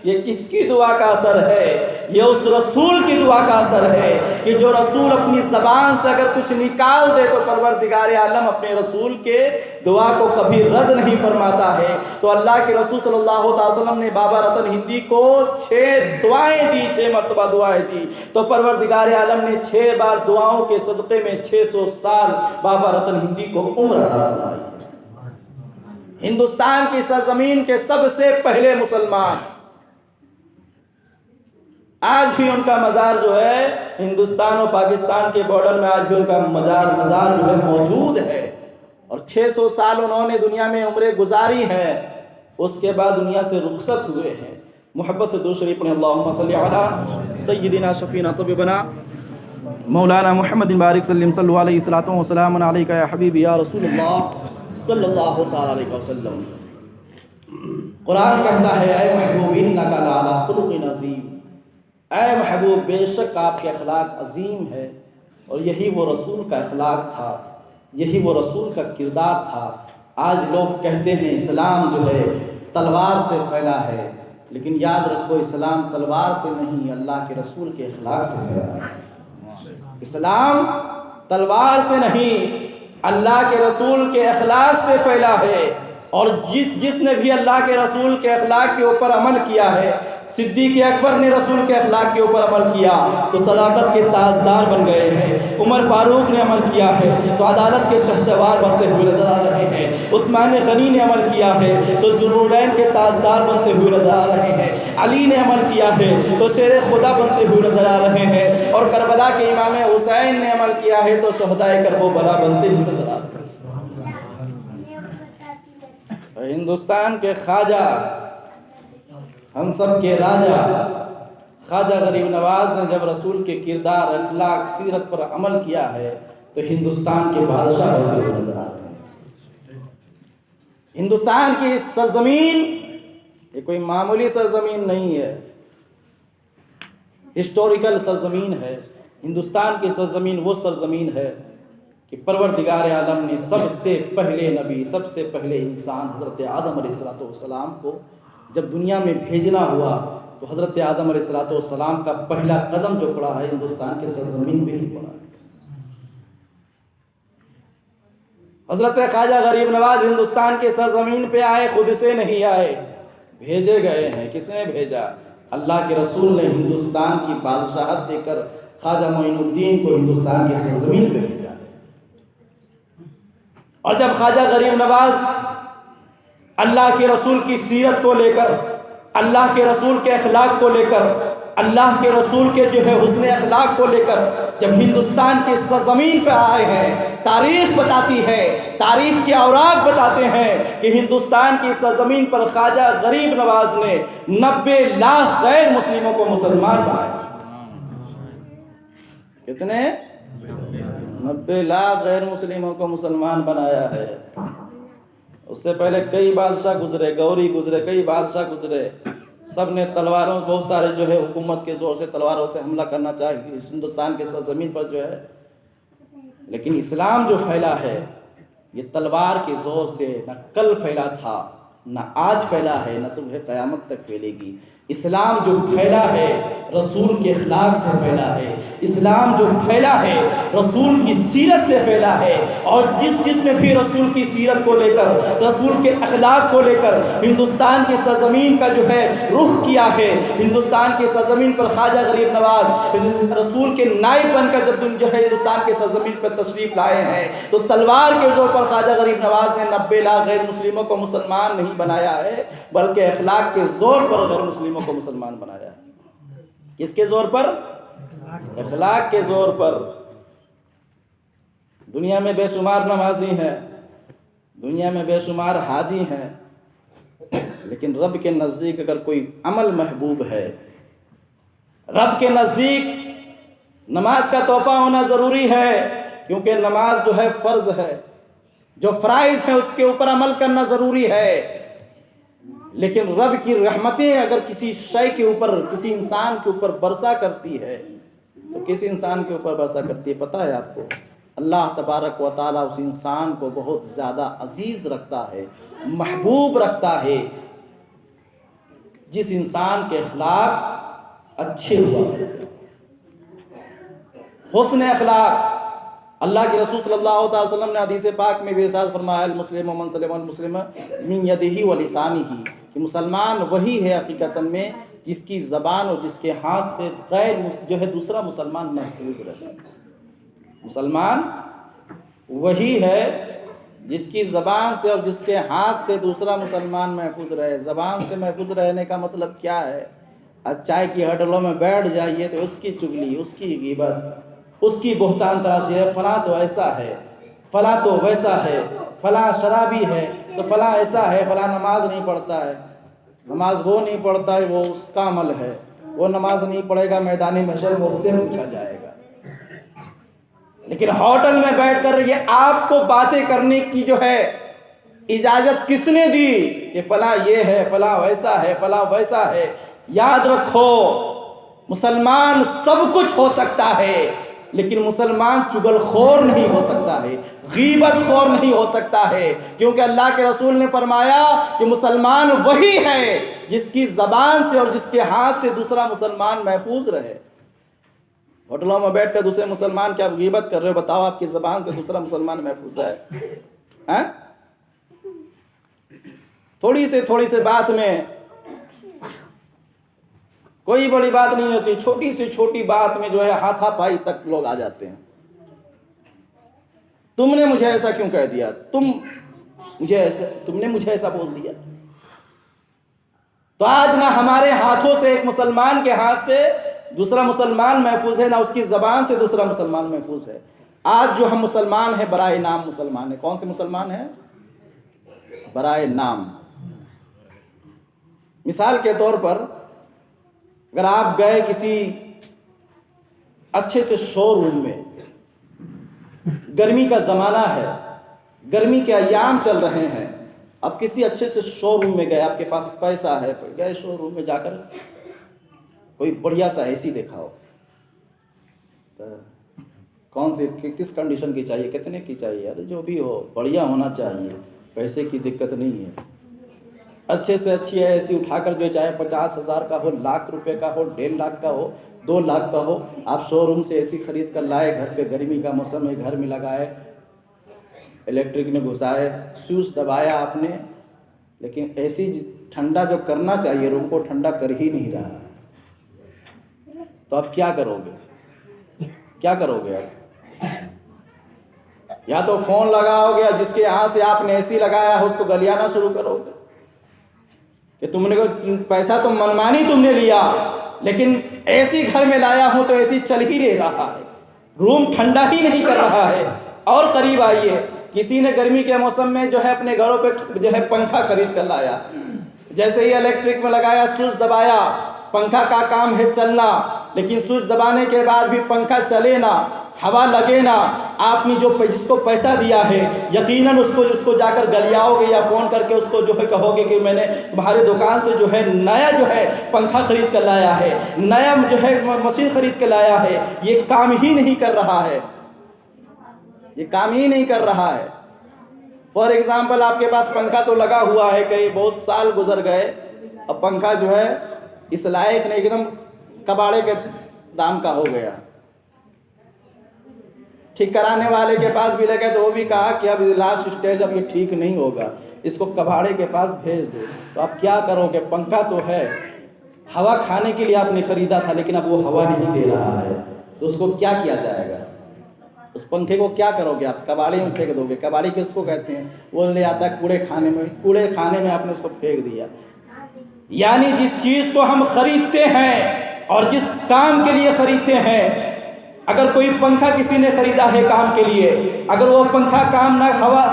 یہ کس کی دعا کا اثر ہے؟ یہ اس رسول کی دعا کا اثر ہے کہ جو رسول اپنی زبان سے اگر کچھ نکال دے تو پروردگار عالم اپنے رسول کے دعا کو کبھی رد نہیں فرماتا ہے۔ تو اللہ کے رسول صلی اللہ علیہ وسلم نے بابا رتن ہندی کو 6 دعائیں دی، 6 مرتبہ دعائیں دی، تو پروردگار عالم نے 6 بار دعاؤں کے صدقے میں 600 سال بابا رتن ہندی کو عمر عطا فرمائی۔ ہندوستان کی سرزمین کے سب سے پہلے مسلمان، آج بھی ان کا مزار جو ہے ہندوستان اور پاکستان کے بارڈر میں آج بھی ان کا مزار جو ہے موجود ہے، اور 600 سال انہوں نے دنیا میں عمریں گزاری ہیں، اس کے بعد دنیا سے رخصت ہوئے ہیں۔ محبت سے درود شریف پڑھیں، اللہم صلی علی سیدنا شفینا طبیبنا مولانا محمد بارک سلم صلی اللہ علیہ وسلم وسلام علیکہ یا حبیبی یا رسول اللہ صلی اللہ تعالی علیہ وسلم۔ قرآن کہتا ہے اے محبوب انک لعلی خلق عظیم، اے محبوب بے شک آپ کے اخلاق عظیم ہے، اور یہی وہ رسول کا اخلاق تھا، یہی وہ رسول کا کردار تھا۔ آج لوگ کہتے ہیں اسلام جو ہے تلوار سے پھیلا ہے، لیکن یاد رکھو اسلام تلوار سے نہیں، اللہ کے رسول کے اخلاق سے پھیلا ہے۔ اسلام تلوار سے نہیں، اللہ کے رسول کے اخلاق سے پھیلا ہے، اور جس نے بھی اللہ کے رسول کے اخلاق کے اوپر عمل کیا ہے، صدیق اکبر نے رسول کے اخلاق کے اوپر عمل کیا تو صداقت کے تاجدار بن گئے ہیں، عمر فاروق نے عمل کیا ہے تو عدالت کے شہسوار بنتے ہوئے نظر آ رہے ہیں، عثمان غنی نے عمل کیا ہے تو ذوالنورین کے تاجدار بنتے ہوئے نظر آ رہے ہیں، علی نے عمل کیا ہے تو شیر خدا بنتے ہوئے نظر آ رہے ہیں، اور کربلا کے امام حسین نے عمل کیا ہے تو شہدائے کرب و بلا بنتے ہوئے نظر آ رہے ہیں۔ ہندوستان کے خواجہ، ہم سب کے راجہ خواجہ غریب نواز نے جب رسول کے کردار، اخلاق، سیرت پر عمل کیا ہے تو ہندوستان کے بادشاہ ہوتے ہوئے نظر آتے ہیں۔ ہندوستان کی سرزمین یہ کوئی معمولی سرزمین نہیں ہے، ہسٹوریکل سرزمین ہے۔ ہندوستان کی سرزمین وہ سرزمین ہے کہ پروردگار عالم نے سب سے پہلے نبی، سب سے پہلے انسان حضرت آدم علیہ السلام کو جب دنیا میں بھیجنا ہوا تو حضرت آدم علیہ السلام کا پہلا قدم جو پڑا ہے ہندوستان کے سرزمین پہ ہی پڑا ہے۔ حضرت خواجہ غریب نواز ہندوستان کے سرزمین پہ آئے، خود سے نہیں آئے، بھیجے گئے ہیں۔ کس نے بھیجا؟ اللہ کے رسول نے ہندوستان کی بادشاہت دے کر خواجہ معین الدین کو ہندوستان کی سرزمین پہ بھیجا۔ اور جب خواجہ غریب نواز اللہ کے رسول کی سیرت کو لے کر، اللہ کے رسول کے اخلاق کو لے کر، اللہ کے رسول کے جو ہے حسن اخلاق کو لے کر جب ہندوستان کے سرزمین پہ آئے ہیں، تاریخ بتاتی ہے، تاریخ کے اوراق بتاتے ہیں کہ ہندوستان کی سرزمین پر خواجہ غریب نواز نے 90 لاکھ غیر مسلموں کو مسلمان بنایا۔ کتنے؟ 90 لاکھ غیر مسلموں کو مسلمان بنایا ہے۔ اس سے پہلے کئی بادشاہ گزرے، گوری گزرے، کئی بادشاہ گزرے، سب نے تلواروں، بہت سارے جو ہے حکومت کے زور سے تلواروں سے حملہ کرنا چاہیے ہندوستان کے سرزمین پر جو ہے، لیکن اسلام جو پھیلا ہے یہ تلوار کے زور سے نہ کل پھیلا تھا نہ آج پھیلا ہے نہ صبح قیامت تک پھیلے گی۔ اسلام جو پھیلا ہے رسول کے اخلاق سے پھیلا ہے، اسلام جو پھیلا ہے رسول کی سیرت سے پھیلا ہے، اور جس نے بھی رسول کی سیرت کو لے کر، رسول کے اخلاق کو لے کر ہندوستان کی سرزمین کا جو ہے رخ کیا ہے، ہندوستان کی سرزمین پر خواجہ غریب نواز رسول کے نائب بن کر جب جو ہے ہندوستان کی سرزمین پر تشریف لائے ہیں تو تلوار کے زور پر خواجہ غریب نواز نے 90 لاکھ غیر مسلموں کو مسلمان نہیں بنایا ہے، بلکہ اخلاق کے زور پر غیر مسلموں کو مسلمان بنایا ہے۔ کس کے زور پر؟ اخلاق کے زور پر۔ دنیا میں بے شمار نمازی ہیں، دنیا میں بے شمار حاجی ہیں، لیکن رب کے نزدیک اگر کوئی عمل محبوب ہے، رب کے نزدیک نماز کا تحفہ ہونا ضروری ہے، کیونکہ نماز جو ہے فرض ہے، جو فرائض ہیں اس کے اوپر عمل کرنا ضروری ہے۔ لیکن رب کی رحمتیں اگر کسی شے کے اوپر، کسی انسان کے اوپر برسا کرتی ہے تو کس انسان کے اوپر برسا کرتی ہے پتہ ہے آپ کو؟ اللہ تبارک و تعالیٰ اس انسان کو بہت زیادہ عزیز رکھتا ہے، محبوب رکھتا ہے، جس انسان کے اخلاق اچھے ہوا کرتے ہیں۔ حسن اخلاق، اللہ کے رسول صلی اللہ علیہ وسلم نے حدیث پاک میں بھی ارشاد فرمایا المسلم من سلم المسلم من یدہ و لسانہ، کہ مسلمان وہی ہے حقیقتاً میں جس کی زبان اور جس کے ہاتھ سے غیر جو ہے دوسرا مسلمان محفوظ رہے۔ مسلمان وہی ہے جس کی زبان سے اور جس کے ہاتھ سے دوسرا مسلمان محفوظ رہے۔ زبان سے محفوظ رہنے کا مطلب کیا ہے؟ چائے کی ہوٹلوں میں بیٹھ جائیے تو اس کی چگلی، اس کی غیبت، اس کی بہتان تراشی ہے، فلاں تو ایسا ہے، فلاں تو ویسا ہے، فلاں شرابی ہے تو فلاں ایسا ہے، فلاں نماز نہیں پڑھتا ہے۔ نماز وہ نہیں پڑھتا ہے، وہ اس کا عمل ہے، وہ نماز نہیں پڑھے گا میدان محشر میں اس سے پوچھا جائے گا۔ لیکن ہوٹل میں بیٹھ کر یہ آپ کو باتیں کرنے کی جو ہے اجازت کس نے دی کہ فلاں یہ ہے، فلاں ویسا ہے، فلاں ویسا ہے؟ یاد رکھو مسلمان سب کچھ ہو سکتا ہے، لیکن مسلمان چگل خور نہیں ہو سکتا ہے، غیبت خور نہیں ہو سکتا ہے، کیونکہ اللہ کے رسول نے فرمایا کہ مسلمان وہی ہے جس کی زبان سے اور جس کے ہاتھ سے دوسرا مسلمان محفوظ رہے۔ ہوٹلوں میں بیٹھ کر دوسرے مسلمان کیا غیبت کر رہے ہو؟ بتاؤ آپ کی زبان سے دوسرا مسلمان محفوظ ہے؟ تھوڑی سے بات میں کوئی بڑی بات نہیں ہوتی، چھوٹی سے چھوٹی بات میں جو ہے ہاتھا پائی تک لوگ آ جاتے ہیں۔ تم نے مجھے ایسا کیوں کہہ دیا؟ تم نے مجھے ایسا بول دیا۔ تو آج نہ ہمارے ہاتھوں سے ایک مسلمان کے ہاتھ سے دوسرا مسلمان محفوظ ہے، نہ اس کی زبان سے دوسرا مسلمان محفوظ ہے۔ آج جو ہم مسلمان ہیں برائے نام مسلمان ہیں۔ کون سے مسلمان ہیں؟ برائے نام۔ مثال کے طور پر اگر آپ گئے کسی اچھے سے شو روم میں، گرمی کا زمانہ ہے، گرمی کے ایام چل رہے ہیں، اب کسی اچھے سے شو روم میں گئے، آپ کے پاس پیسہ ہے، گئے شو روم میں جا کر کوئی بڑھیا سا اے سی دیکھا ہو، کون سی کس کنڈیشن کی چاہیے، کتنے کی چاہیے؟ ارے جو بھی ہو بڑھیا ہونا چاہیے، پیسے کی دقت نہیں ہے۔ اچھے سے اچھی اے سی اٹھا کر جو چاہے 50,000 کا ہو، لاکھ روپے کا ہو، 1.5 لاکھ کا ہو، 2 لاکھ کا ہو، آپ شو روم سے اے سی خرید کر لائے، گھر پہ گرمی کا موسم ہے، گھر میں لگائے، الیکٹرک میں گھسائے، سوئچ دبایا آپ نے، لیکن اے سی ٹھنڈا جو کرنا چاہیے روم کو ٹھنڈا کر ہی نہیں رہا، تو اب کیا کرو گے؟ کیا کرو گے آپ؟ یا تو فون لگاؤ گے، جس کے یہاں سے آپ نے اے سی لگایا ہے اس کو گلیانا شروع کرو گے کہ تم نے پیسہ تو منمانی تم نے لیا، لیکن اے سی گھر میں لایا ہوں تو اے سی چل ہی نہیں رہا ہے، روم ٹھنڈا ہی نہیں کر رہا ہے۔ اور قریب آئیے، کسی نے گرمی کے موسم میں جو ہے اپنے گھروں پہ جو ہے پنکھا خرید کر لایا، جیسے ہی الیکٹرک میں لگایا، سوئچ دبایا، پنکھا کا کام ہے چلنا، لیکن سوئچ دبانے کے بعد بھی پنکھا چلے نا، ہوا لگے نا، آپ نے جس کو پیسہ دیا ہے یقیناً اس کو جا کر گلیاؤ گے یا فون کر کے اس کو جو ہے کہو گے کہ میں نے تمہارے دکان سے جو ہے نیا جو ہے پنکھا خرید کر لایا ہے، نیا جو ہے مشین خرید کے لایا ہے، یہ کام ہی نہیں کر رہا ہے، یہ کام ہی نہیں کر رہا ہے۔ فار ایگزامپل آپ کے پاس پنکھا تو لگا ہوا ہے، کئی بہت سال گزر گئے، اب پنکھا جو ہے اس لائق نہیں، ایک دم کباڑے کے دام کا ہو گیا، ٹھیک کرانے والے کے پاس بھی لگے تو وہ بھی کہا کہ اب لاسٹ اسٹیج، اب یہ ٹھیک نہیں ہوگا، اس کو کباڑے کے پاس بھیج دو۔ تو آپ کیا کرو گے؟ پنکھا تو ہے، ہوا کھانے کے لیے آپ نے خریدا تھا لیکن اب وہ ہوا نہیں دے رہا ہے، تو اس کو کیا کیا جائے گا؟ اس پنکھے کو کیا کرو گے آپ؟ کباڑی میں پھینک دو گے؟ کباڑی کس کو کہتے ہیں؟ وہ لے آتا ہے کوڑے خانے میں، کوڑے خانے میں آپ نے اس کو پھینک دیا۔ یعنی جس چیز کو ہم خریدتے ہیں اور جس کام کے لیے خریدتے ہیں، اگر کوئی پنکھا کسی نے خریدا ہے کام کے لیے، اگر وہ پنکھا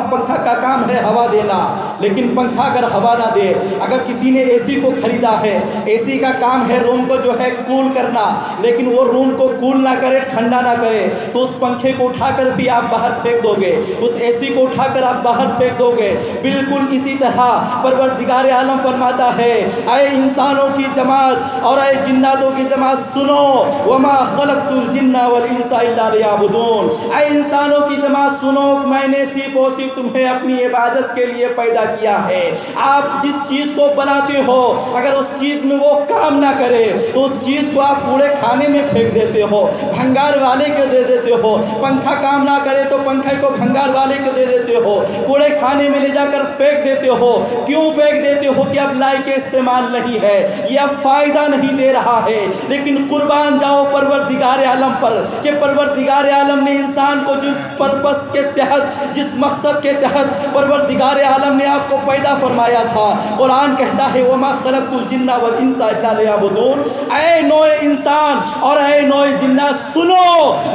پنکھا کا کام ہے ہوا دینا، لیکن پنکھا اگر ہوا نہ دے، اگر کسی نے اے سی کو خریدا ہے، اے سی کا کام ہے روم کو جو ہے کول کرنا، لیکن وہ روم کو کول نہ کرے، ٹھنڈا نہ کرے، تو اس پنکھے کو اٹھا کر بھی آپ باہر پھینک دو گے، اس اے سی کو اٹھا کر آپ باہر پھینک دو گے۔ بالکل اسی طرح پروردگار عالم فرماتا ہے، اے انسانوں کی جماعت اور اے جناتوں کی جماعت سنو، وما خلقت الجن والانس الا لیعبدون، اے انسانوں کی جماعت سنو، میں نے صرف اور صرف تمہیں اپنی عبادت کے لیے پیدا کیا ہے۔ آپ جس چیز کو بناتے ہو اگر اس چیز میں وہ کام نہ کرے تو اس چیز کو آپ کوڑے خانے میں پھینک دیتے ہو، بھنگار والے کو دے دیتے ہو۔ پنکھا کام نہ کرے تو پنکھے کو بھنگار والے کو دے دیتے ہو، کوڑے خانے میں لے جا کر پھینک دیتے ہو۔ کیوں پھینک دیتے ہو؟ کہ اب لائق استعمال نہیں ہے، یہ اب فائدہ نہیں دے رہا ہے۔ لیکن قربان جاؤ پروردگار عالم پر کہ پروردگار عالم نے انسان کو جس پرپس کے تحت، جس مقصد کے تحت پروردگار عالم نے آپ کو پیدا فرمایا تھا، قرآن کہتا ہے وما خلقت الجن والانس الا لیعبدون، اے نوع انسان اور اے نوع جنات سنو،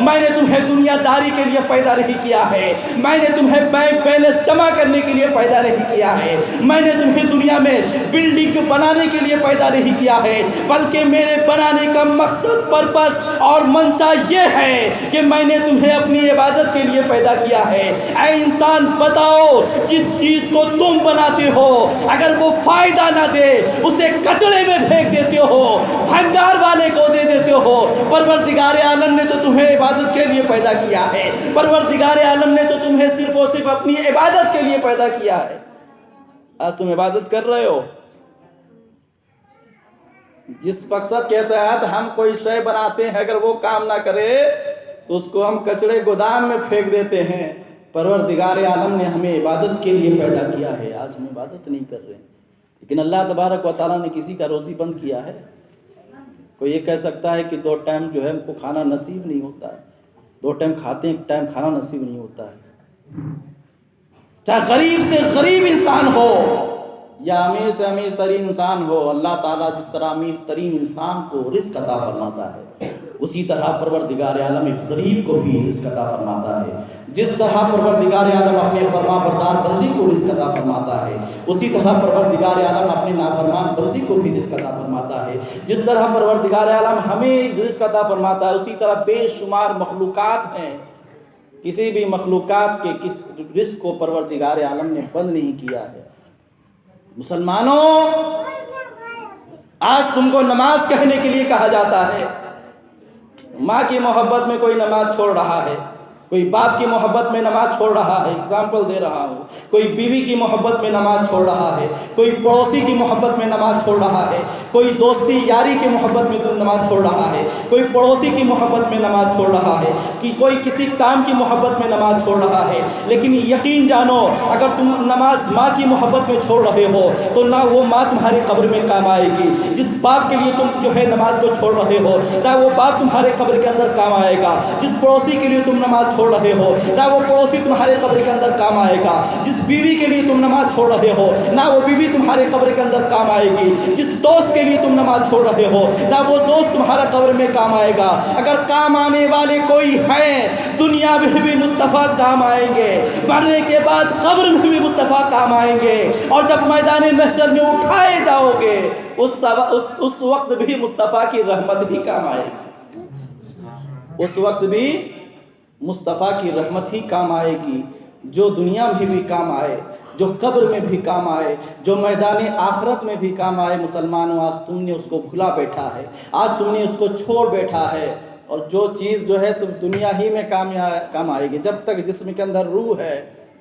میں نے تمہیں دنیا داری کے لیے پیدا نہیں کیا ہے، میں نے تمہیں بینک بیلنس جمع کرنے کے لیے پیدا نہیں کیا ہے، میں نے تمہیں دنیا میں بلڈنگ بنانے کے لیے پیدا نہیں کیا ہے، بلکہ میرے بنانے کا مقصد، پرپس اور منشا یہ ہے کہ میں نے تمہیں اپنی عبادت کے لیے پیدا کیا ہے۔ اے انسان بتاؤ، جس چیز کو تم بناتے ہو اگر وہ فائدہ نہ دے اسے کچڑے میں پھینک دیتے ہو، بھنگار والے کو دے دیتے ہو۔ پروردگار عالم نے تو تمہیں عبادت کے لیے پیدا کیا ہے، پروردگار عالم نے تو تمہیں صرف اور صرف اپنی عبادت کے لیے پیدا کیا ہے۔ آج تم عبادت کر رہے ہو، جس مقصد کے تحت ہم کوئی شے بناتے ہیں اگر وہ کام نہ کرے تو اس کو ہم کچڑے گودام میں پھینک دیتے ہیں۔ پروردگار عالم نے ہمیں عبادت کے لیے پیدا کیا ہے، آج ہم عبادت نہیں کر رہے ہیں، لیکن اللہ تبارک و تعالیٰ نے کسی کا روزی بند کیا ہے؟ کوئی یہ کہہ سکتا ہے کہ 2 ٹائم جو ہے ہم کو کھانا نصیب نہیں ہوتا ہے، 2 ٹائم کھاتے ہیں، 1 ٹائم کھانا نصیب نہیں ہوتا ہے؟ چاہے غریب سے غریب انسان ہو یا امیر سے امیر ترین انسان ہو، اللہ تعالیٰ جس طرح امیر ترین انسان کو رزق عطا فرماتا ہے، اسی طرح پروردگار عالم ایک غریب کو بھی رزق عطا فرماتا ہے۔ جس طرح پروردگار عالم اپنے فرما بردار بندی کو رزق عطا فرماتا ہے، اسی طرح پروردگار عالم اپنے نافرمان بندی کو بھی رزق عطا فرماتا ہے۔ جس طرح پروردگار عالم ہمیں رزق عطا فرماتا ہے، اسی طرح بے شمار مخلوقات ہیں، کسی بھی مخلوقات کے کس رزق کو پروردگار عالم نے بند نہیں کیا ہے۔ مسلمانوں، آج تم کو نماز کہنے کے لیے کہا جاتا ہے، ماں کی محبت میں کوئی نماز چھوڑ رہا ہے، کوئی باپ کی محبت میں نماز چھوڑ رہا ہے، اگزامپل دے رہا ہوں، کوئی بیوی کی محبت میں نماز چھوڑ رہا ہے، کوئی پڑوسی کی محبت میں نماز چھوڑ رہا ہے، کوئی دوستی یاری کی محبت میں نماز چھوڑ رہا ہے، کوئی پڑوسی کی محبت میں نماز چھوڑ رہا ہے، کہ کوئی کسی کام کی محبت میں نماز چھوڑ رہا ہے۔ لیکن یقین جانو، اگر تم نماز ماں کی محبت میں چھوڑ رہے ہو تو نہ وہ ماں تمہاری قبر میں کام آئے گی، جس باپ کے لیے تم جو ہے نماز کو چھوڑ رہے ہو نہ وہ باپ تمہارے قبر کے اندر کام آئے گا، جس پڑوسی کے لیے تم نماز چھوڑ رہے ہو نہ وہ پڑوسی تمہارے قبر کے اندر کام آئے گا، جس بیوی کے لیے تم نماز چھوڑ رہے ہو نہ وہ بیوی تمہارے قبر کے اندر کام آئے گی، جس دوست کے لیے تم نماز چھوڑ رہے ہو نہ وہ دوست تمہارا قبر میں کام آئے گا۔ اگر کام آنے والے کوئی ہیں، دنیا میں بھی مصطفیٰ کام آئیں گے، مرنے کے بعد قبر میں بھی مصطفیٰ کام آئیں گے، اور جب میدان محشر میں اٹھائے جاؤ گے اس وقت بھی مصطفیٰ کی رحمت ہی کام آئے گی، اس وقت بھی مصطفیٰ کی رحمت ہی کام آئے گی، جو دنیا میں بھی کام آئے، جو قبر میں بھی کام آئے، جو میدان آخرت میں بھی کام آئے۔ مسلمانوں، آج تم نے اس کو بھلا بیٹھا ہے، آج تم نے اس کو چھوڑ بیٹھا ہے، اور جو چیز جو ہے صرف دنیا ہی میں کام آئے گی۔ جب تک جسم کے اندر روح ہے